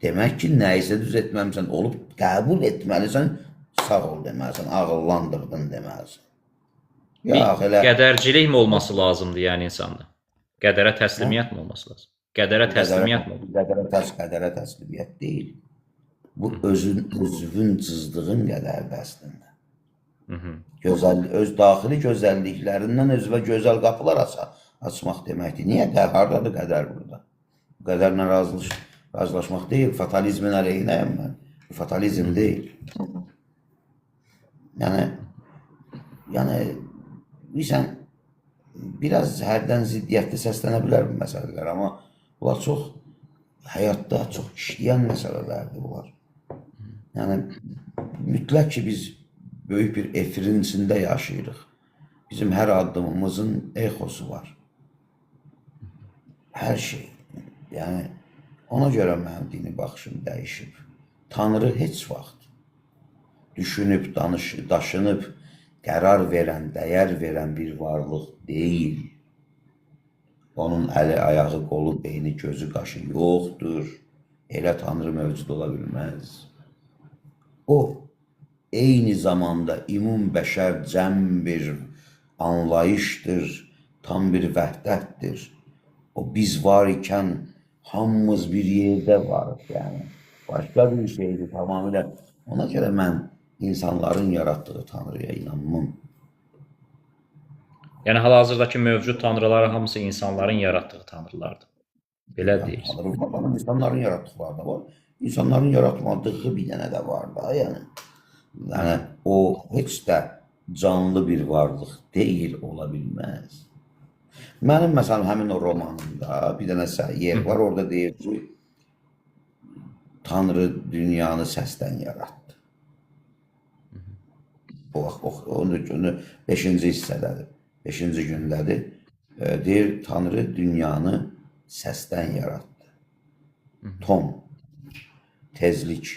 Demək ki, nəyisə düz etməmisən, olub qəbul etməlisən, sağ ol deməlisən, ağıllandırdın deməlisən. Yox, elə Qədərcilik mi olması lazımdır yəni insanda? Qədərə təslimiyyət mi olması lazım? Qədərə təslimiyyət mi olması? qədərə təslimiyyət deyil. Bu özün cızdığın qədərdir əslində. Öz daxili gözəlliklərindən özünə gözəl qapılar açmaq deməkdir. Niyə? Hardadır qədər burada? Bu qədərlə razılaşmaq deyil, fatalizmin əleyhinəyəm mən. Fatalizm deyil. Yəni, bilirsən, biraz hərdən ziddiyyətli səslənə bilər bu məsələlər, amma bunlar çox, həyatda çox işləyən məsələlərdir bunlar. Yəni, mütləq ki, biz böyük bir efirin içində yaşayırıq. Bizim hər addımımızın exosu var. Hər şey. Yəni, ona görə mənim dini baxışım dəyişib. Tanrı heç vaxt düşünüb, daşınıb, qərar verən, dəyər verən bir varlıq deyil. Onun əli, ayağı, qolu, beyni, gözü, qaşı yoxdur. Elə Tanrı mövcud ola bilməz. O, eyni zamanda ümum bəşər cəm bir anlayışdır, tam bir vəhdətdir. O biz var ikən hamımız bir yerdə varıq, yəni. Başqa bir şeydir tamamilə. Ona görə mən insanların yaratdığı Tanrıya inanmam. Yəni hal-hazırdakı mövcud tanrıların hamısı insanların yaratdığı tanrılardır. Belə deyirsən. Tanrı var, insanların yaratdıqları da var. İnsanların yaratmadığı bir dənə də var da, yəni. Yəni, o heç də canlı bir varlıq deyil, ola bilməz. Mənim məsələn həmin o romanımda bir dənə yer var, orada deyir ki, Tanrı dünyanı səsdən yaratdı. Onu 5-ci hissədədir, 5-ci gündədir. Deyir, Tanrı dünyanı səsdən yaratdı. Ton, tezlik.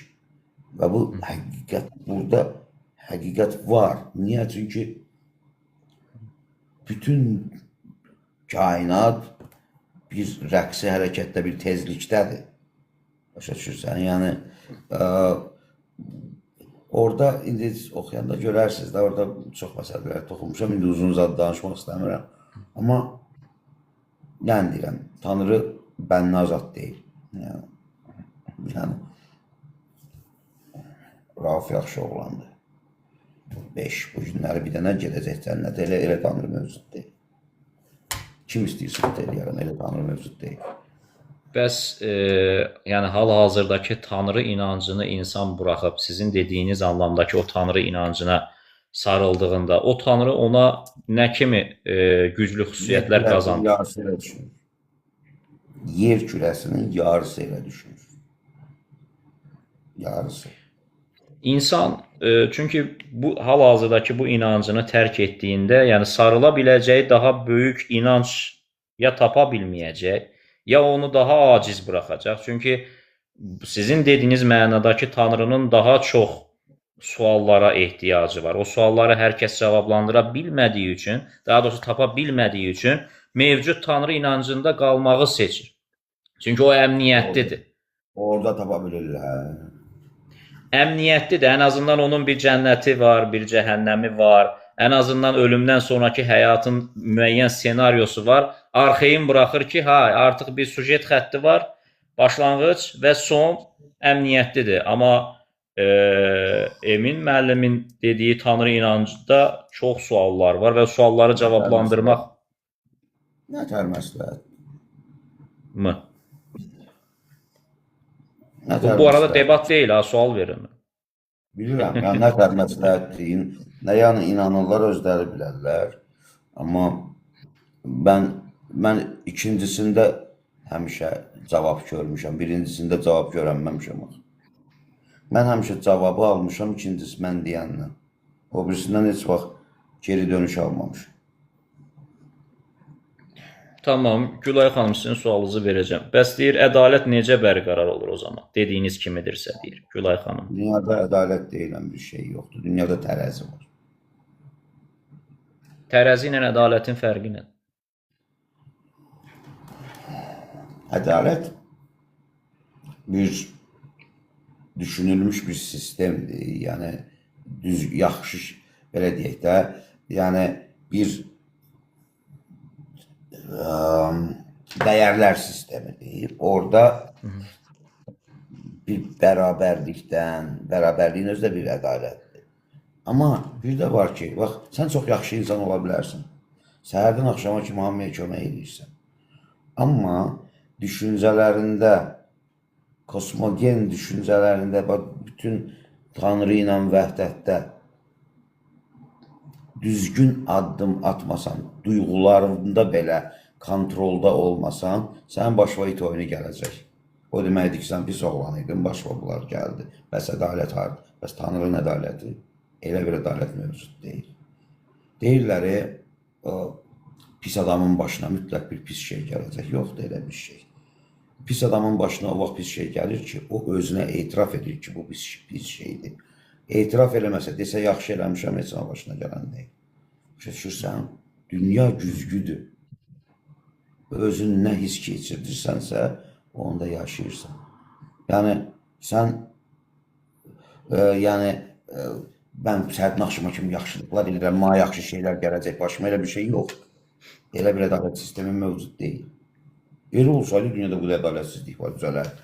Və bu həqiqət, burada həqiqət var. Niyə? Çünki bütün kainat bir rəqsi hərəkətdə, bir tezlikdədir. Başa düşürsən? Yəni, orada, indi oxuyanda görərsiniz də, orada çox məsələlər toxunmuşam, indi uzun zad danışmaq istəmirəm. Amma, yəni deyirəm, Tanrı bənnazat deyil. Yəni, Rauf yaxşı oğlandır. 5, bu günləri bir dənə gedəcək cənnətə, elə Tanrı mövcud deyil. Kim istəyirsə eləyərəm, elə Tanrı mövcud deyil. Bəs, yəni hal-hazırdakı Tanrı inancını insan buraxıb, sizin dediyiniz anlamdakı o Tanrı inancına sarıldığında, o Tanrı ona nə kimi güclü xüsusiyyətlər qazandı? Yarısı elə düşünür. Yer kürəsinin yarısı elə düşünür. Yarısı. İnsan, çünki bu hal-hazırdakı bu inancını tərk etdiyində, yəni sarıla biləcəyi daha böyük inanc ya tapa bilməyəcək, ya onu daha aciz buraxacaq. Çünki sizin dediyiniz mənadakı Tanrının daha çox suallara ehtiyacı var. O sualları hər kəs cavablandıra bilmədiyi üçün, daha doğrusu tapa bilmədiyi üçün mövcud Tanrı inancında qalmağı seçir. Çünki o əmniyyətlidir. Orada tapa bilirlər. Əmniyyətlidir. Ən azından onun bir cənnəti var, bir cəhənnəmi var. Ən azından ölümdən sonraki həyatın müəyyən senaryosu var. Arxeyin buraxır ki, artıq bir sujet xətti var, başlanğıc və son əmniyyətlidir. Amma Emin müəllimin dediyi Tanrı inancında çox suallar var və sualları cavablandırmaq Nətər məsləhət? mı? Bu arada debat deyil, sual verin. Bilirəm, yəni nətər məsləhət deyin, nə yəni inanırlar, özləri bilərlər. Amma mən ikincisində həmişə cavab görmüşəm, birincisində cavab görənməmişəm. Mən həmişə cavabı almışam, ikincisi mən deyəndən. O birisindən heç vaxt geri dönüş almamışam. Tamam, Gülay xanım sizin sualınızı verəcəm. Bəs deyir, ədalət necə bərqərar olur o zaman? Dediyiniz kimidirsə deyir, Gülay xanım. Dünyada ədalət deyilən bir şey yoxdur. Dünyada tərəzi var. Tərəzi ilə ədalətin fərqi nədir? Ədalət bir düşünülmüş bir sistemdir. Yəni düz yaxşı belə deyək də, yəni bir dəyərlər sistemidir. Orada bir bərabərliyin özü də bir ədalətdir. Amma bir də var ki, bax, sən çox yaxşı insan ola bilərsən. Səhərdən axşama kimi hamıya kömək edirsən. Amma düşüncələrində, kosmogen düşüncələrində, bax, bütün Tanrı ilə vəhdətdə düzgün addım atmasan, duyğularında belə kontrolda olmasan, sənin başına it oyunu gələcək. O deməkdir ki, sən pis oğlan idin, başına bunlar gəldi. Bəs ədalət hardır? Bəs Tanrının ədaləti elə bir ədalət mövcud deyil. Deyirlər, pis adamın başına mütləq bir pis şey gələcək. Yoxdur elə bir şey. Pis adamın başına o vaxt pis şey gəlir ki, o özünə etiraf edir ki, bu pis şeydir. Etiraf eləməsə, desə yaxşı eləmişəm, heç nə başına gələn deyil. Şaşırsan, dünya güzgüdür. Özün nə his keçirdirsənsə, onda yaşayırsan. Yəni, sən, mən səhərdən axşama kimi yaxşılıqlar edirəm, mənə yaxşı şeylər gələcək başıma, elə bir şey yoxdur. Elə bir ədalət sistemi mövcud deyil. Elə olsaydı, dünyada bu ədalətsizlik var, düzələrdi.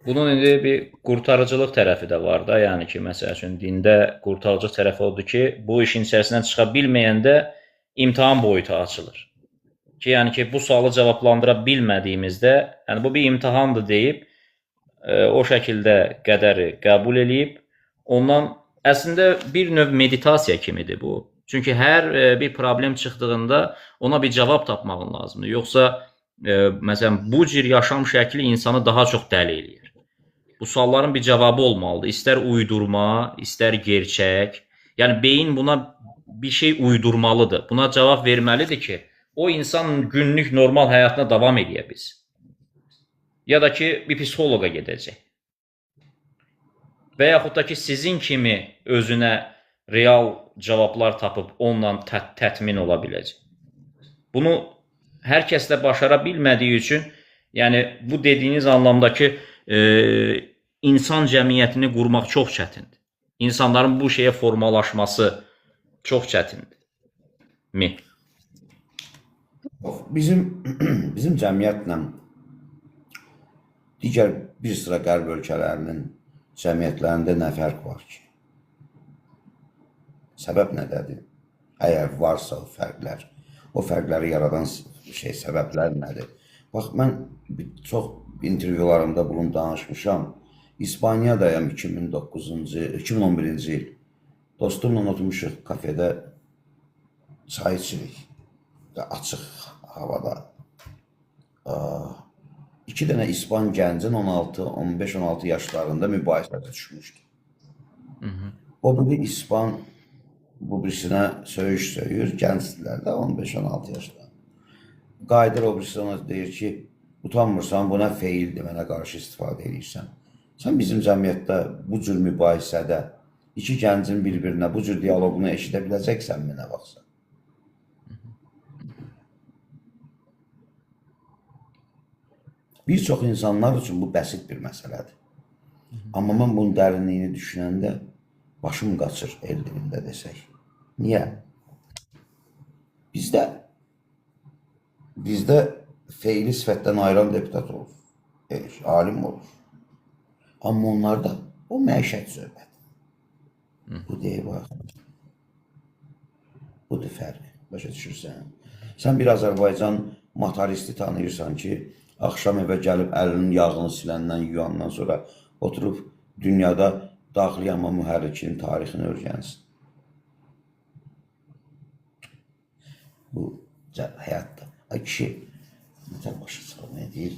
Bunun indi bir qurtarıcılıq tərəfi də var da, yəni ki, məsəl üçün dində qurtarıcılıq tərəfi odur ki, bu işin içərisindən çıxa bilməyəndə imtahan boyutu açılır. Ki, yəni ki, bu sualı cavablandıra bilmədiyimizdə, yəni bu bir imtahandır deyib, o şəkildə qədəri qəbul eləyib, ondan əslində bir növ meditasiya kimidir bu. Çünki hər bir problem çıxdığında ona bir cavab tapmağın lazımdır. Yoxsa, məsələn, bu cür yaşam şəkli insanı daha çox dəli eləyir. Bu sualların bir cavabı olmalıdır. İstər uydurma, istər gerçək. Yəni, beyin buna bir şey uydurmalıdır. Buna cavab verməlidir ki, o insan günlük normal həyatına davam edə bilsin. Ya da ki, bir psixoloqa gedəcək. Və yaxud da ki, sizin kimi özünə real cavablar tapıb onunla tətmin ola biləcək. Bunu hər kəs də başara bilmədiyi üçün, yəni bu dediyiniz anlamdakı insan cəmiyyətini qurmaq çox çətindir. İnsanların bu şeyə formalaşması çox çətindir. Bizim cəmiyyətlə digər bir sıra qərb ölkələrinin cəmiyyətlərində nə fərq var ki? Səbəb nədədir? Əgər varsa o fərqlər, o fərqləri yaradan səbəblər nədir? Bax, mən çox intervyularımda bunu danışmışam. İspaniyadayam 2011-ci il. Dostumla oturmuşuq kafedə, çay içirik, açıq havada. 2 dənə İspan gəncin 15-16 yaşlarında mübahisədə düşmüşdü. O biri İspan bu birisinə söyüş söyür, gəncdirlər də 15-16 yaşlarında. Qayıdır o birisi ona deyir ki, utanmırsan, bu nə feildir, mənə qarşı istifadə edirsən. Sən bizim cəmiyyətdə bu cür mübahisədə 2 gəncin bir-birinə bu cür diyaloqunu eşidə biləcəksənmi nə vaxtsa? Bir çox insanlar üçün bu bəsit bir məsələdir. Amma mən bunun dərinliyini düşünəndə başım qaçır el dilində desək. Niyə? Bizdə feili sifətdən ayıran deputat olur, alim olur. Amma onlarda o məişət söhbəti. Bu deyib, bax. Budur fərq, başa düşürsən. Sən bir Azərbaycan motoristi tanıyırsan ki, axşam evə gəlib əlinin yağını siləndən, yuyandan sonra oturub dünyada daxili yanma mühərrikinin tarixini öyrənsin. Bu həyatda. Ay kişi, nətər başa çıxır, nə deyir?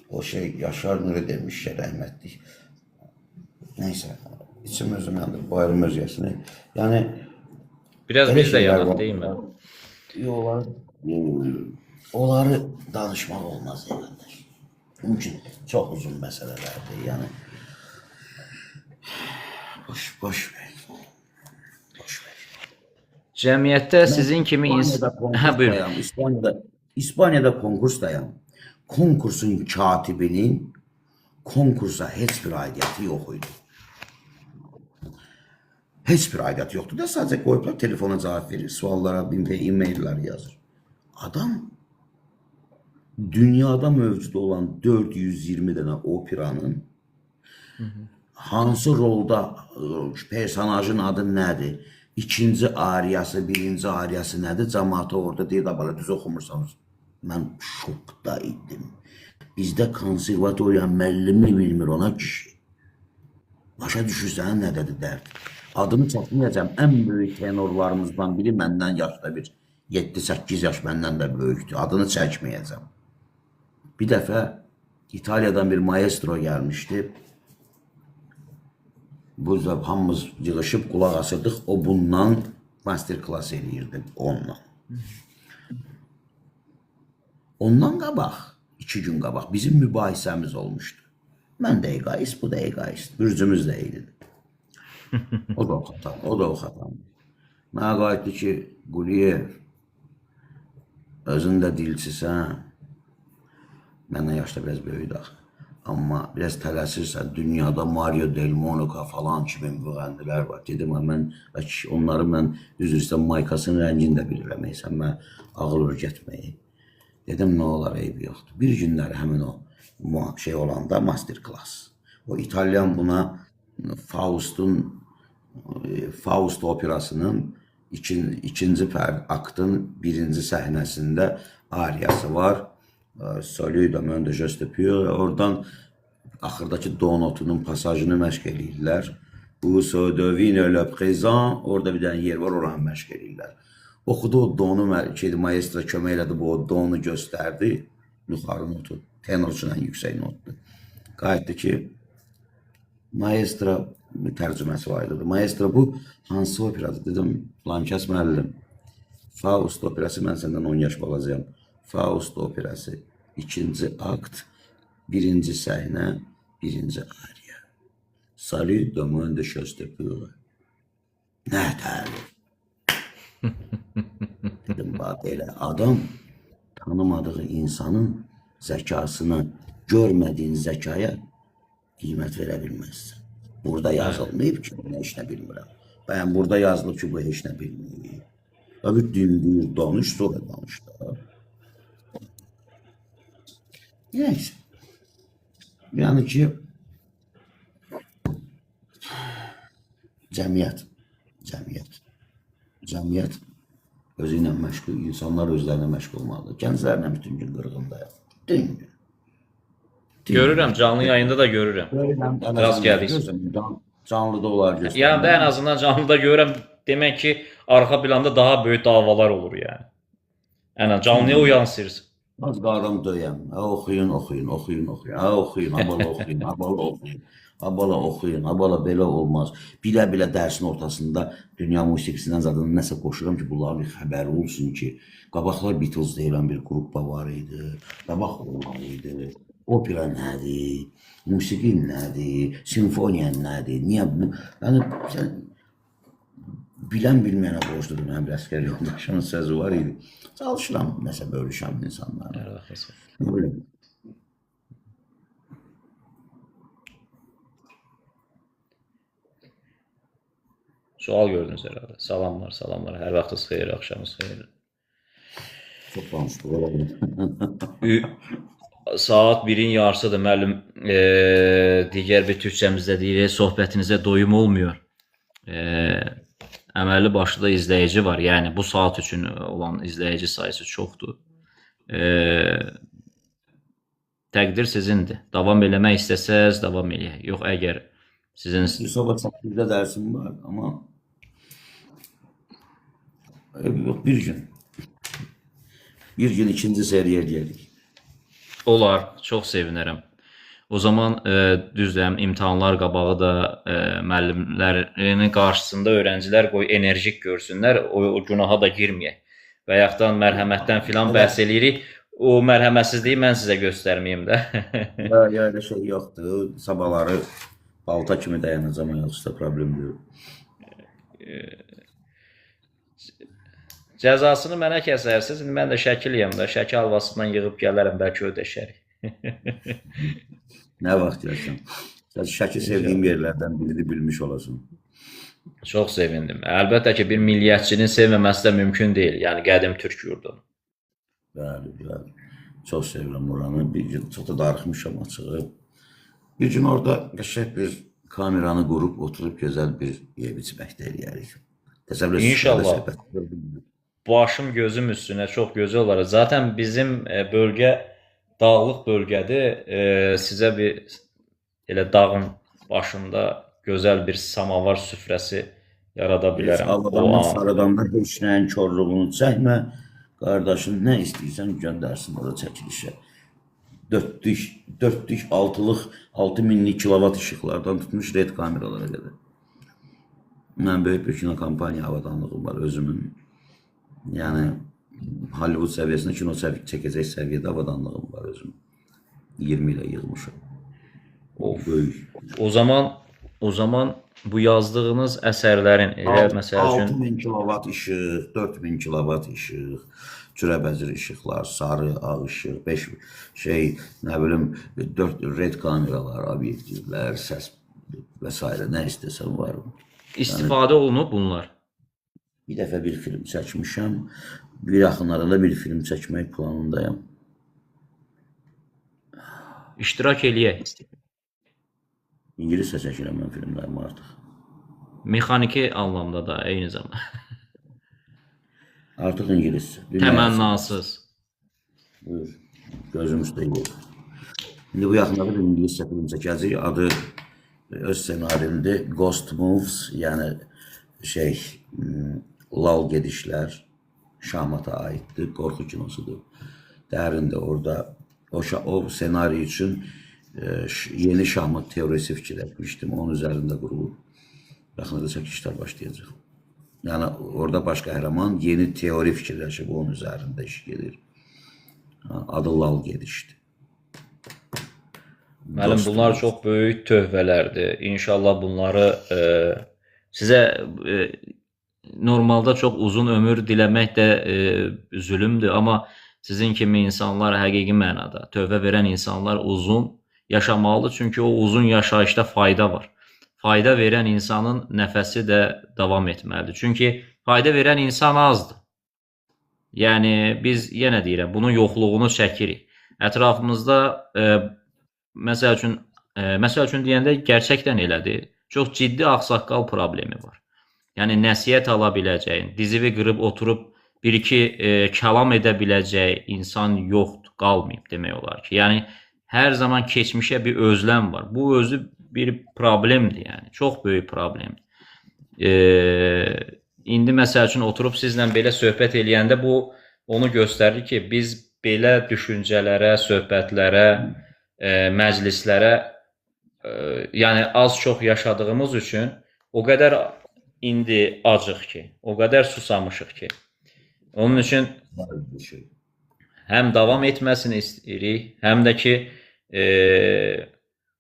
O şey, Yaşar Nuri demiş, rəhmətlik. Neysə, içim özüm yandır, bayırım öz yəsini. Yəni, biraz biz də yanaq deyim mən. Onları danışmaq olmaz, eyvallah. Mümkün, çox uzun məsələlərdir, yəni. Boş ver. Cəmiyyətdə sizin kimi insan... Hə, buyurun. İspaniyada konkursdayam. konkursun katibinin konkursa heç bir aidiyyəti yox idi. Heç bir aidiyyəti yoxdur da sadəcə qoyublar telefona cavab verir, suallara, e-maillər yazır. Adam dünyada mövcud olan 420 dənə operanın hansı rolda personajın adı nədir? İkinci ariyası, birinci ariyası nədir? Cəmaata orada deyir, abala düz oxumursanız. Mən şokda idim. Bizdə konservatoriya müəllimi bilmir ona kişi. Başa düşürsən nədədir dərd? Adını çəkməyəcəm, ən böyük tenorlarımızdan biri məndən yaşda bir 7-8 yaş məndən də böyükdür. Adını çəkməyəcəm. Bir dəfə İtaliyadan bir maestro gəlmişdi. Bu da hamımız yığışıb qulaq asırdıq. O bundan masterclass eləyirdi onunla. Ondan qabaq, 2 gün qabaq bizim mübahisəmiz olmuşdu. Mən də egoist, bu da egoist. Bürcümüz də eynidir. O da o xatam, o da o xatam. Mənə qayıtdı ki, Quliyev, özün də dilçisən, məndən yaşda biraz böyüdür axı. Amma biraz tələsirsən, dünyada Mario Del Monaco falan kimi müğəndilər var. Dedim, onları mən üzr istəyirəm, maykasının rəngini də bilirəm, mən ağıl örgətməyi. Dedim, nə olar, eybi yoxdur. Bir günləri həmin o şey olanda masterclass. O İtalyan buna Faust operasının ikinci aktın birinci səhnəsində ariyası var. Salut da mən də jest yapıyor. Oradan axırdakı do notunun pasajını məşq eləyirlər. Bu se devine le présent. Orada bir dənə yer var, oranı məşq eləyirlər. Oxudu o donu, maestro kömək elədi, bu o donu göstərdi. Yuxarı notu, tenor üçün ən yüksək notdur. Qayıtdı ki, maestro tərcüməsi var idi. Maestro, bu hansı operadır? Dedim, Lankəs müəllim, Faust operası, mən səndən 10 yaş balacağım. Faust operası, ikinci akt, birinci səhnə, birinci ariya. Salut de moi de chose de pure. Nə təlim? Dedim, bax elə adam tanımadığı insanın zəkasını, görmədiyin zəkaya qiymət verə bilməzsən. Burada yazılmayıb ki, bu heç nə bilmirəm. Bəyən, burada yazılıb ki, bu heç nə bilməyib. Tabii dinləyir, danış, sonra danış da. Neyse. Yani ki cəmiyyət özü ilə məşğul, insanlar özlərinə məşğul olmalıdır. Gənclərlə bütün gün qırğındayım. Bütün gün. Görürəm, canlı yayında da görürəm. Rast gəldik. Canlıda olar göstərir. Yəni də ən azından canlıda görürəm. Demək ki, arxa planda daha böyük davalar olur yəni. Yəni canlıya uyansırsın. Az qarım döyəm. Oxuyun. Abala oxuyun. Abala belə olmaz. Bilə-bilə dərsin ortasında dünya musiqisindən zaten nəsə qoşuram ki, bunların bir xəbəri olsun ki, qabaqlar Beatles deyilən bir qrupa var idi. Qabaq olmalıydı. Opera nədir? Musiqi nədir? Simfoniya nədir? Niyə? Yəni, sən bilən bilməyənə borcludur. Mənim bir əskər yoldaşımın sözü var idi. Çalışıram, nəsə bölüşəm insanlarla. Böyle. Sual gördünüz herhalde. Salamlar. Hər vaxtınız xeyir, axşamınız xeyir. Çox danışdıq. Saat 1-in yarısıdır. Müəllim, digər bir türkçəmizdə deyirik, söhbətinizə doyum olmuyor. Əməlli başlı izləyici var. Yəni bu saat üçün olan izləyici sayısı çoxdur. Təqdir sizindir. Davam eləmək istəsəz, davam eləyək. Yox, əgər sizin... Sabah 8-də dərsim var, amma yox, bir gün ikinci seriyə gəlik. Olar, çox sevinərəm. O zaman düzdür, imtahanlar qabağı da müəllimlərinin qarşısında öğrencilər qoy enerjik görsünlər, o günaha da girməyək. Və yaxdan mərhəmətdən filan bəhs eləyirik. O mərhəmətsizliyi mən sizə göstərməyim də. Ya elə şey yoxdur. Sabahları balta kimi dayanacağım, yoxsa problem yox. Cəzasını mənə kəsərsiniz. İndi mən də şəkiliyəm də, şəkil halvasından yığıb gələrəm, bəlkə ödəşərik. Nə vaxt gəlsən. Sən Şəki sevdiyim yerlərdən birini bilmiş olasın. Çox sevindim. Əlbəttə ki, bir milliyyətçinin sevməməsi də mümkün deyil. Yəni qədim türk yurdunu. Bəli, bəli. Çox sevirəm oranı. Bir gün çox da darıxmışam açığı. Bir gün orada qəşəng bir kameranı qurub, oturub gözəl bir yeyib içməkdə eləyərik. Təsəvvür et, İnşallah. söhbət. Başım gözüm üstünə çox gözəl olar. Zaten bizim bölgə dağlıq bölgədir. Sizə bir elə dağın başında gözəl bir samavar süfrəsi yarada bilərəm. O Ağladandan, an. sarıdandan heç nəyin korluğunu çəkmə. Qardaşın nə istəyirsən göndərsin orada çəkilişə. 4'lük, 6'lıq, 6000'lik kilovat işıqlardan tutmuş red kameralara qədər. Mən böyük bir kino kampaniya avadanlığım var özümün. Yəni Hollywood səviyyəsində kino çəkəcək səviyyədə avadanlığım var özüm. 20 ilə yığmışam. O böyük. O zaman bu yazdığınız əsərlərin elə məsəl üçün 6000 kilovat işıq, 4000 kilovat işıq, cürəbəzir işıqlar, sarı, ağ işıq, 5 nə bilim 4 red kameralar, obyektivlər, səs və s. nə istəsən var. istifadə olunub bunlar. Bir dəfə bir film çəkmişəm. Bir yaxınlarında bir film çəkmək planındayım. İştirak eləyək. İngiliscə çəkirəm mən filmlərimi artıq. Mexaniki anlamda da eyni zamanda. Artıq ingiliscə. Təmənnasız. Buyur. Gözüm üstə yox. İndi bu yaxınlarda bir ingiliscə film çəkəcək. Adı öz ssenarimdir. Ghost Moves, yəni lal gedişlər. Şahmata aiddir. Qorxu kinosudur. Dərindir orada. O senari üçün yeni şahmat teorisi fikirləşmişdim. Onun üzərində qurulub. Yaxında çəkilişlər başlayacaq. Yəni orada baş qəhrəman yeni teori fikirləşib onun üzərində iş gedir. Adı lal gedişdir. Müəllim, bunlar çox böyük töhfələrdir. İnşallah bunları sizə normalda çox uzun ömür diləmək də zülümdür, amma sizin kimi insanlar həqiqi mənada tövbə verən insanlar uzun yaşamalıdır. Çünki o uzun yaşayışda fayda var. Fayda verən insanın nəfəsi də davam etməlidir. Çünki fayda verən insan azdır. Yəni biz yenə deyirəm, bunun yoxluğunu çəkirik. Ətrafımızda məsəl üçün deyəndə gerçəkdən elədir. Çox ciddi ağsaqqal problemi var. Yəni nəsihət ala biləcəyin, dizivi qırıb oturub bir-iki kəlam edə biləcəyi insan yoxdur, qalmayıb demək olar ki. Yəni hər zaman keçmişə bir özləm var. Bu özü bir problemdir, yəni çox böyük problemdir. İndi məsəl üçün oturub sizlə belə söhbət eləyəndə bu onu göstərir ki, biz belə düşüncələrə, söhbətlərə, məclislərə yəni az-çox yaşadığımız üçün o qədər indi acıq ki, o qədər susamışıq ki. Onun üçün həm davam etməsini istəyirik, həm də ki,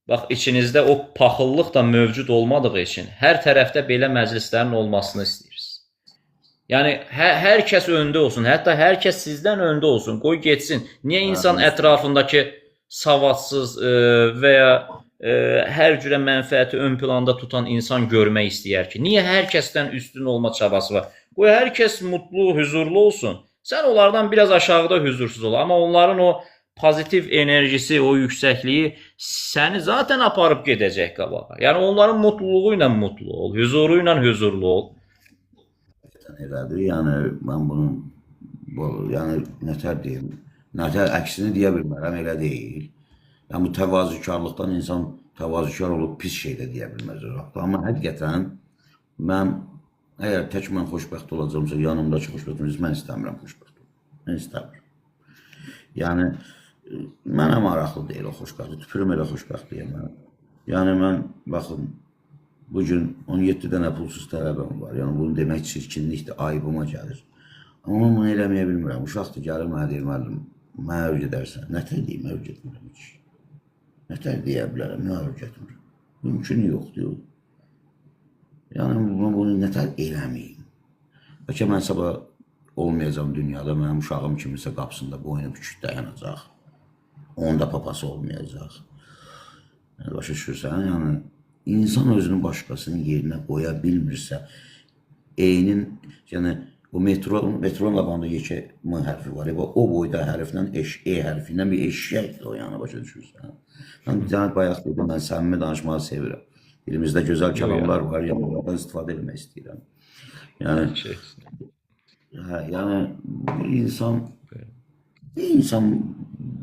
bax, içinizdə o paxıllıq da mövcud olmadığı üçün hər tərəfdə belə məclislərin olmasını istəyirsiniz. Yəni, hər kəs öndə olsun, hətta hər kəs sizdən öndə olsun, qoy getsin. Niyə insan ətrafındakı savadsız və ya hər cürə mənfəəti ön planda tutan insan görmək istəyər ki? Niyə hər kəsdən üstün olma çabası var? Qoy hər kəs mutlu, hüzurlu olsun. Sən onlardan biraz aşağıda hüzursuz ol. Amma onların o pozitiv enerjisi, o yüksəkliyi səni zaten aparıb gedəcək qabağa. Yəni onların mutluluğu ilə mutlu ol, hüzuru ilə hüzurlu ol. Elədir. Yəni mən bunun nətər deyim, əksini deyə bilmərəm, elə deyil. Yəni bu təvazükarlıqdan insan təvazükar olub pis şey də deyə bilməz. Amma həqiqətən mən əgər tək mən xoşbəxt olacağımsa, yanımdakı xoşbəxt olacağım, mən istəmirəm xoşbəxt olacağım. Mən istəmirəm. Yəni mənə maraqlı deyil o xoşbəxtlik. Tüpürüm elə xoşbəxtliyəm mən. Yəni mən baxın bugün 17 dənə pulsuz tələbəm var. Yəni bunu demək çirkinlikdir, ayıbıma gəlir. Amma bunu eləməyə bilmirəm. Uşaqdır, gəlir mənə deyir, müəllim, mənə öyrədərsən. Nətər deyim, öyrətmirəm heç. Nətər deyə bilərəm, nə öyrətmirəm. Mümkün yoxdur. Yəni bunu nətər eləməyim. Bəlkə mən sabah olmayacağım dünyada. Mənim uşağım kimisə qapısında boynu bükük dayanacaq. Onun da papası olmayacaq. Yəni, başa düşürsən? Yəni, insan özünü başqasının yerinə qoya bilmirsə, eynin, yəni, o metronla bağlı yekə M hərfi var. O boyda hərflə, E hərfi ilə bir eşşəkdir o, yəni, başa düşürsən? Mən bayaq dedim, mən səmimi danışmağı sevirəm. Dilimizdə gözəl kəlamlar var, yəni, oradan istifadə etmək istəyirəm. Yəni, yəni, bir insan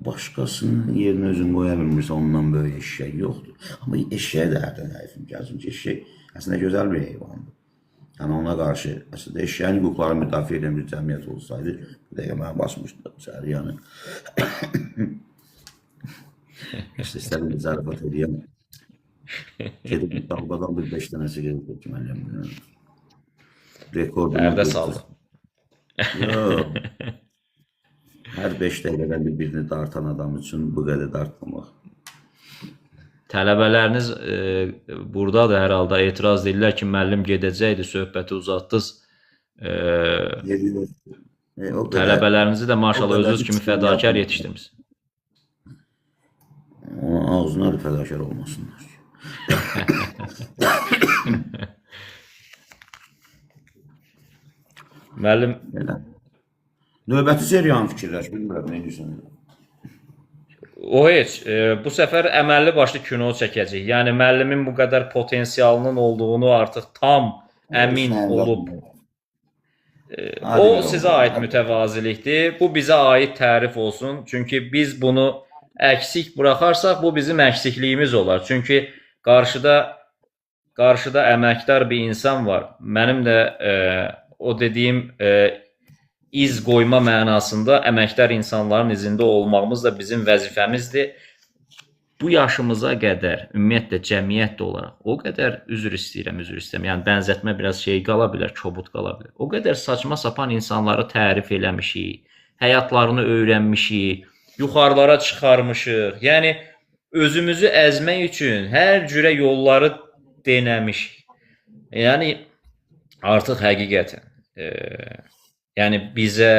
başqasının yerinə özünü qoya bilmirsə, ondan böyük eşşək yoxdur. Amma eşşəyə də hərdən həyifim gəlsin ki, eşşək əslində gözəl bir heyvandır. Yəni, ona qarşı, əslində eşşəyin hüquqlarını müdafiə edən bir cəmiyyət olsaydı, bir dəqiqə mənə basmışdı içəri, yəni. İstədim bir zarafat edəyəm. Gedib dalbadan bir 5 dənəsi gedib etməliyəm. Pərdə saldı. Yox. Hər 5 dəqiqədən birini dartan adam üçün bu qədər dartmamaq. Tələbələriniz buradadır hər halda, etiraz edirlər ki, müəllim gedəcəkdi, söhbəti uzatdınız. Tələbələrinizi də maşallah özünüz kimi fədakar yetişdirmişsiniz. Onun ağzına da fədakar olmasınlar. Müəllim, növbəti seriyanı fikirləş, bilmirəm, nə edirsən? o heç, bu səfər əməlli başlı kino çəkəcək. Yəni, müəllimin bu qədər potensialının olduğunu artıq tam əmin olub. O, sizə aid mütəvazilikdir. Bu, bizə aid tərif olsun. Çünki biz bunu əksik buraxarsaq, bu bizim əksikliyimiz olar. Çünki qarşıda əməkdar bir insan var. Mənim də o dediyim iz qoyma mənasında əməkdar insanların izində olmağımız da bizim vəzifəmizdir. Bu yaşımıza qədər, ümumiyyətlə, cəmiyyət olaraq, o qədər üzr istəyirəm. Yəni, bənzətmə biraz şey qala bilər, kobud qala bilər. O qədər saçma sapan insanları tərif eləmişik, həyatlarını öyrənmişik, yuxarılara çıxarmışıq. Yəni, özümüzü əzmək üçün hər cürə yolları denəmişik. Yəni, artıq həqiqətən, yəni bizə,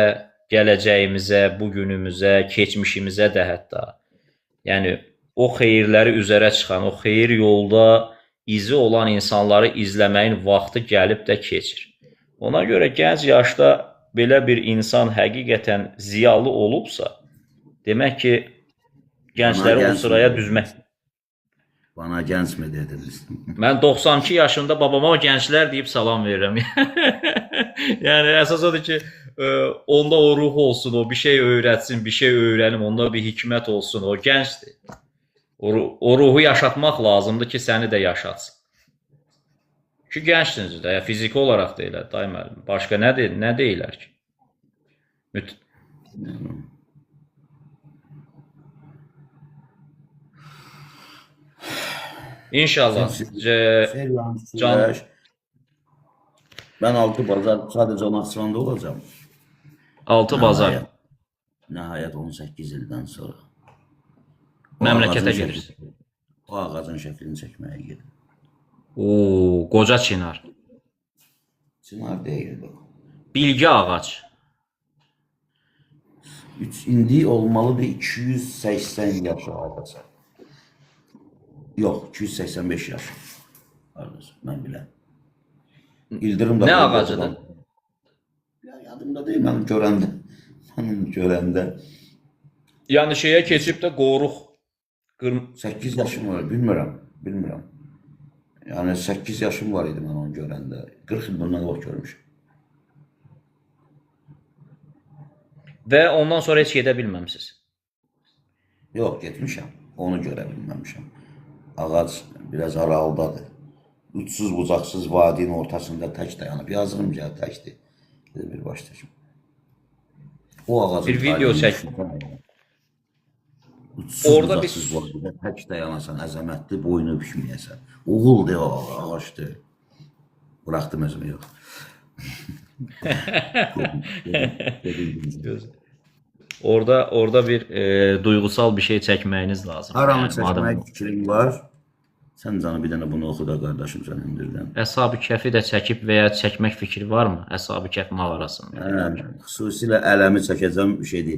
gələcəyimizə, bugünümüzə, keçmişimizə də hətta, yəni o xeyirləri üzərə çıxan, o xeyir yolda izi olan insanları izləməyin vaxtı gəlib də keçir. Ona görə gənc yaşda belə bir insan həqiqətən ziyalı olubsa, demək ki, gəncləri o sıraya düzmək. Bana gənc mi dediniz? Mən 92 yaşında babama gənclər deyib salam verirəm. Yəni, əsas odur ki, onda o ruh olsun, o bir şey öyrətsin, bir şey öyrənim, onda bir hikmət olsun, o gəncdir. O ruhu yaşatmaq lazımdır ki, səni də yaşatsın. Ki, gəncsiniz də, fiziki olaraq da elə, day müəllim. Başqa nə deyilər ki? İnşallah. Mən 6 bazar sadəcə Naxçıvanda olacağım. 6 bazar. Nəhayət 18 ildən sonra. Məmləkətə gedirsən. O ağacın şəklini çəkməyə gedim. Oo, qoca çinar. Çinar deyil bu. Bilgi ağac. İndi olmalıdır 280 yaş ağaca. Yox, 285 yaş. Mən biləm. İldırım da... Nə ağacıdır? Yadımda deyil, mənim görəndə. Yəni şeyə keçib də qoruq. 8 yaşım var, bilmirəm. Yəni 8 yaşım var idi mən onu görəndə. 40 il bundan vaxt görmüşüm. Və ondan sonra heç gedə bilməmişsiniz? Yox, getmişəm. Onu görə bilməmişəm. Ağac biraz aralıdadır. Uçsuz bucaqsız vadinin ortasında tək dayanıb. Yazığım gəl təkdir. Bir başlayacağım. O ağacın bir video çək. Orada bir tək dayanasan, əzəmətli boynu bükməyəsən. Oğuldur o ağaçdır. Bıraxdım özümü, yox. Orada bir duygusal bir şey çəkməyiniz lazım. Haramı çəkmək fikrim var. Sən canı bir dənə bunu oxu da qardaşım sən hündürdən. Əshab-ı Kəhfi də çəkib və ya çəkmək fikri varmı? Əshab-ı Kəhf mağarasında. Xüsusilə ələmi çəkəcəm bir şeydir.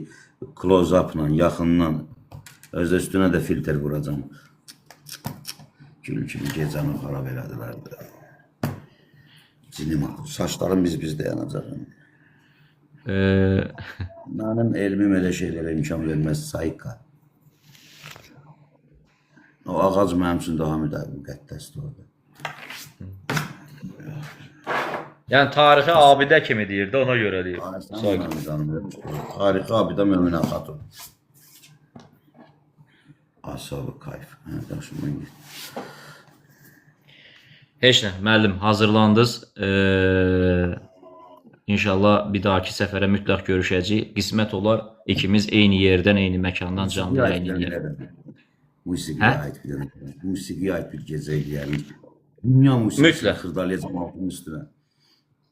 Close-upla, yaxından. Özdə üstünə də filtr vuracam. Gül-gül gecəni xarab elədilər də. Cinim, saçlarım biz dayanacaq. Mənim elmim elə şeylərə imkan verməz, sayqa. O ağac mənim üçün daha müqəddəsdir orada. Yəni tarixi abidə kimi deyirdi, ona görə deyir. Tarixi abidə Möminə xatun. Ashab-ı Kəhf. Daşımayın git. Heç nə, müəllim, hazırlandınız. İnşallah bir dahaki səfərə mütləq görüşəcəyik. Qismət olar, ikimiz eyni yerdən, eyni məkandan canlı yayın eləyək. Musiqiyə aid bir dənə. Musiqiyə aid bir gecə eləyəlim. Dünya musiqisi xırdalayacaq altının üstünə.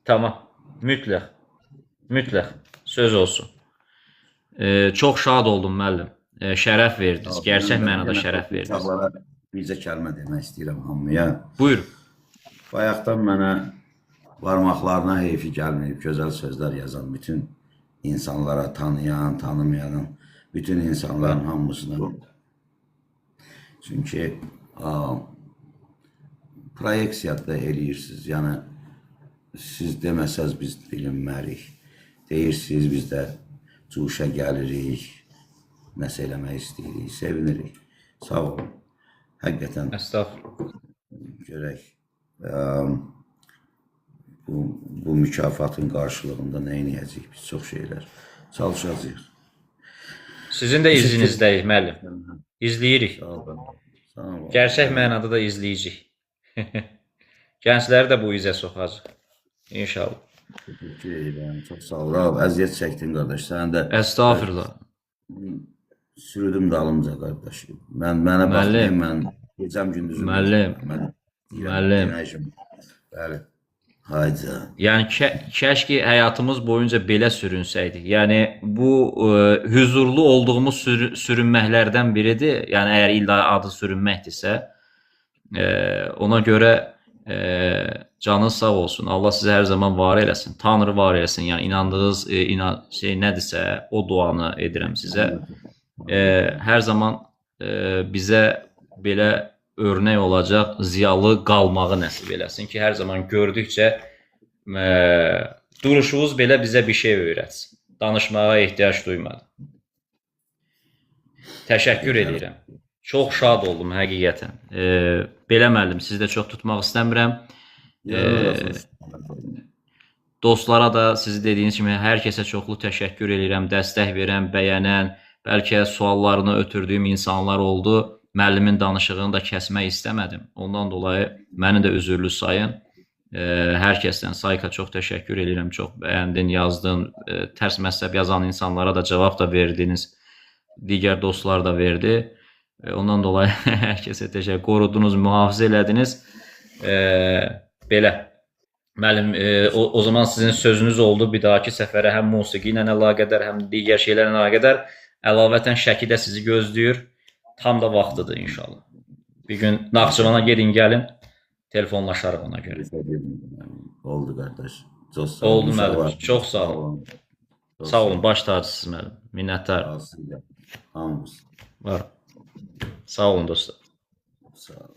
Tamam, mütləq. Mütləq. Söz olsun. Çox şad oldum müəllim. Şərəf verdiniz. Gerçək mənada şərəf verdiniz. Uşaqlara bircə kəlmə demək istəyirəm hamıya. Buyur. Bayaqdan mənə barmaqlarına heyfi gəlməyib gözəl sözlər yazan bütün insanlara, tanıyan, tanımayan, bütün insanların hamısına. Çünki proyeksiya da eləyirsiniz. Yəni, siz deməsəz biz bilinmərik. Deyirsiniz, biz də cuşa gəlirik, nəsə eləmək istəyirik, sevinirik. Sağ olun. Həqiqətən. Estağfurullah. Görək. Bu mükafatın qarşılığında nə eləyəcəyik? Biz çox şeylər çalışacağıq. Sizin də izliyinizdəyik, müəllim. İzləyirik. Sağ olun. Gerçək mənada da izləyəcəyik. Gəncləri də bu izə soxacaq. İnşallah. Təşəkkür edirəm. Çox sağ ol. Əziyyət çəkdin, qardaş. Sən də Estağfurullah. sürüdüm dalımca, qardaş. Mənə baxmayın, mən gecəm gündüzüm. Müəllim. Bəli. Hayca. Yəni kəşki həyatımız boyunca belə sürünsəydi. Yəni bu huzurlu olduğumuz sürünməklərdən biridir. Yəni əgər illa adı sürünməkdirsə, ona görə canınız sağ olsun. Allah sizi hər zaman var eləsin. Tanrı var eləsin. Yəni inandığınız şey nədirsə, o duanı edirəm sizə. Hər zaman bizə belə örnək olacaq ziyalı qalmağı nəsib eləsin ki, hər zaman gördükcə duruşunuz belə bizə bir şey öyrətsin. Danışmağa ehtiyac duymadım. Təşəkkür edirəm. Çox şad oldum həqiqətən. Belə müəllim, sizi də çox tutmaq istəmirəm. Dostlara da sizi dediyiniz kimi hər kəsə çoxlu təşəkkür edirəm. Dəstək verən, bəyənən, bəlkə suallarını ötürdüyüm insanlar oldu. Müəllimin danışığını da kəsmək istəmədim. Ondan dolayı məni də üzürlü sayın. Hər kəsdən Sayka çox təşəkkür edirəm. Çox bəyəndin, yazdın. Tərs məzhəb yazan insanlara da cavab da verdiniz. Digər dostlar da verdi. Ondan dolayı hər kəsə təşəkkür. Qorudunuz, mühafizə elədiniz. Belə. Müəllim, o zaman sizin sözünüz oldu. Bir dahaki səfərə həm musiqi ilə əlaqədar, həm digər şeylərlə əlaqədar. Əlavətən Şəki də sizi gözləyir. Tam da vaxtıdır inşallah. Bir gün Naxçıvana gedin, gəlin. Telefonlaşarıq ona görə. Oldu, qardaş. Oldu müəllim. Çox sağ olun. Sağ olun, baş tacısınız müəllim. Minnətdarım. Hamımız. Var. Sağ olun dostlar. Sağ olun.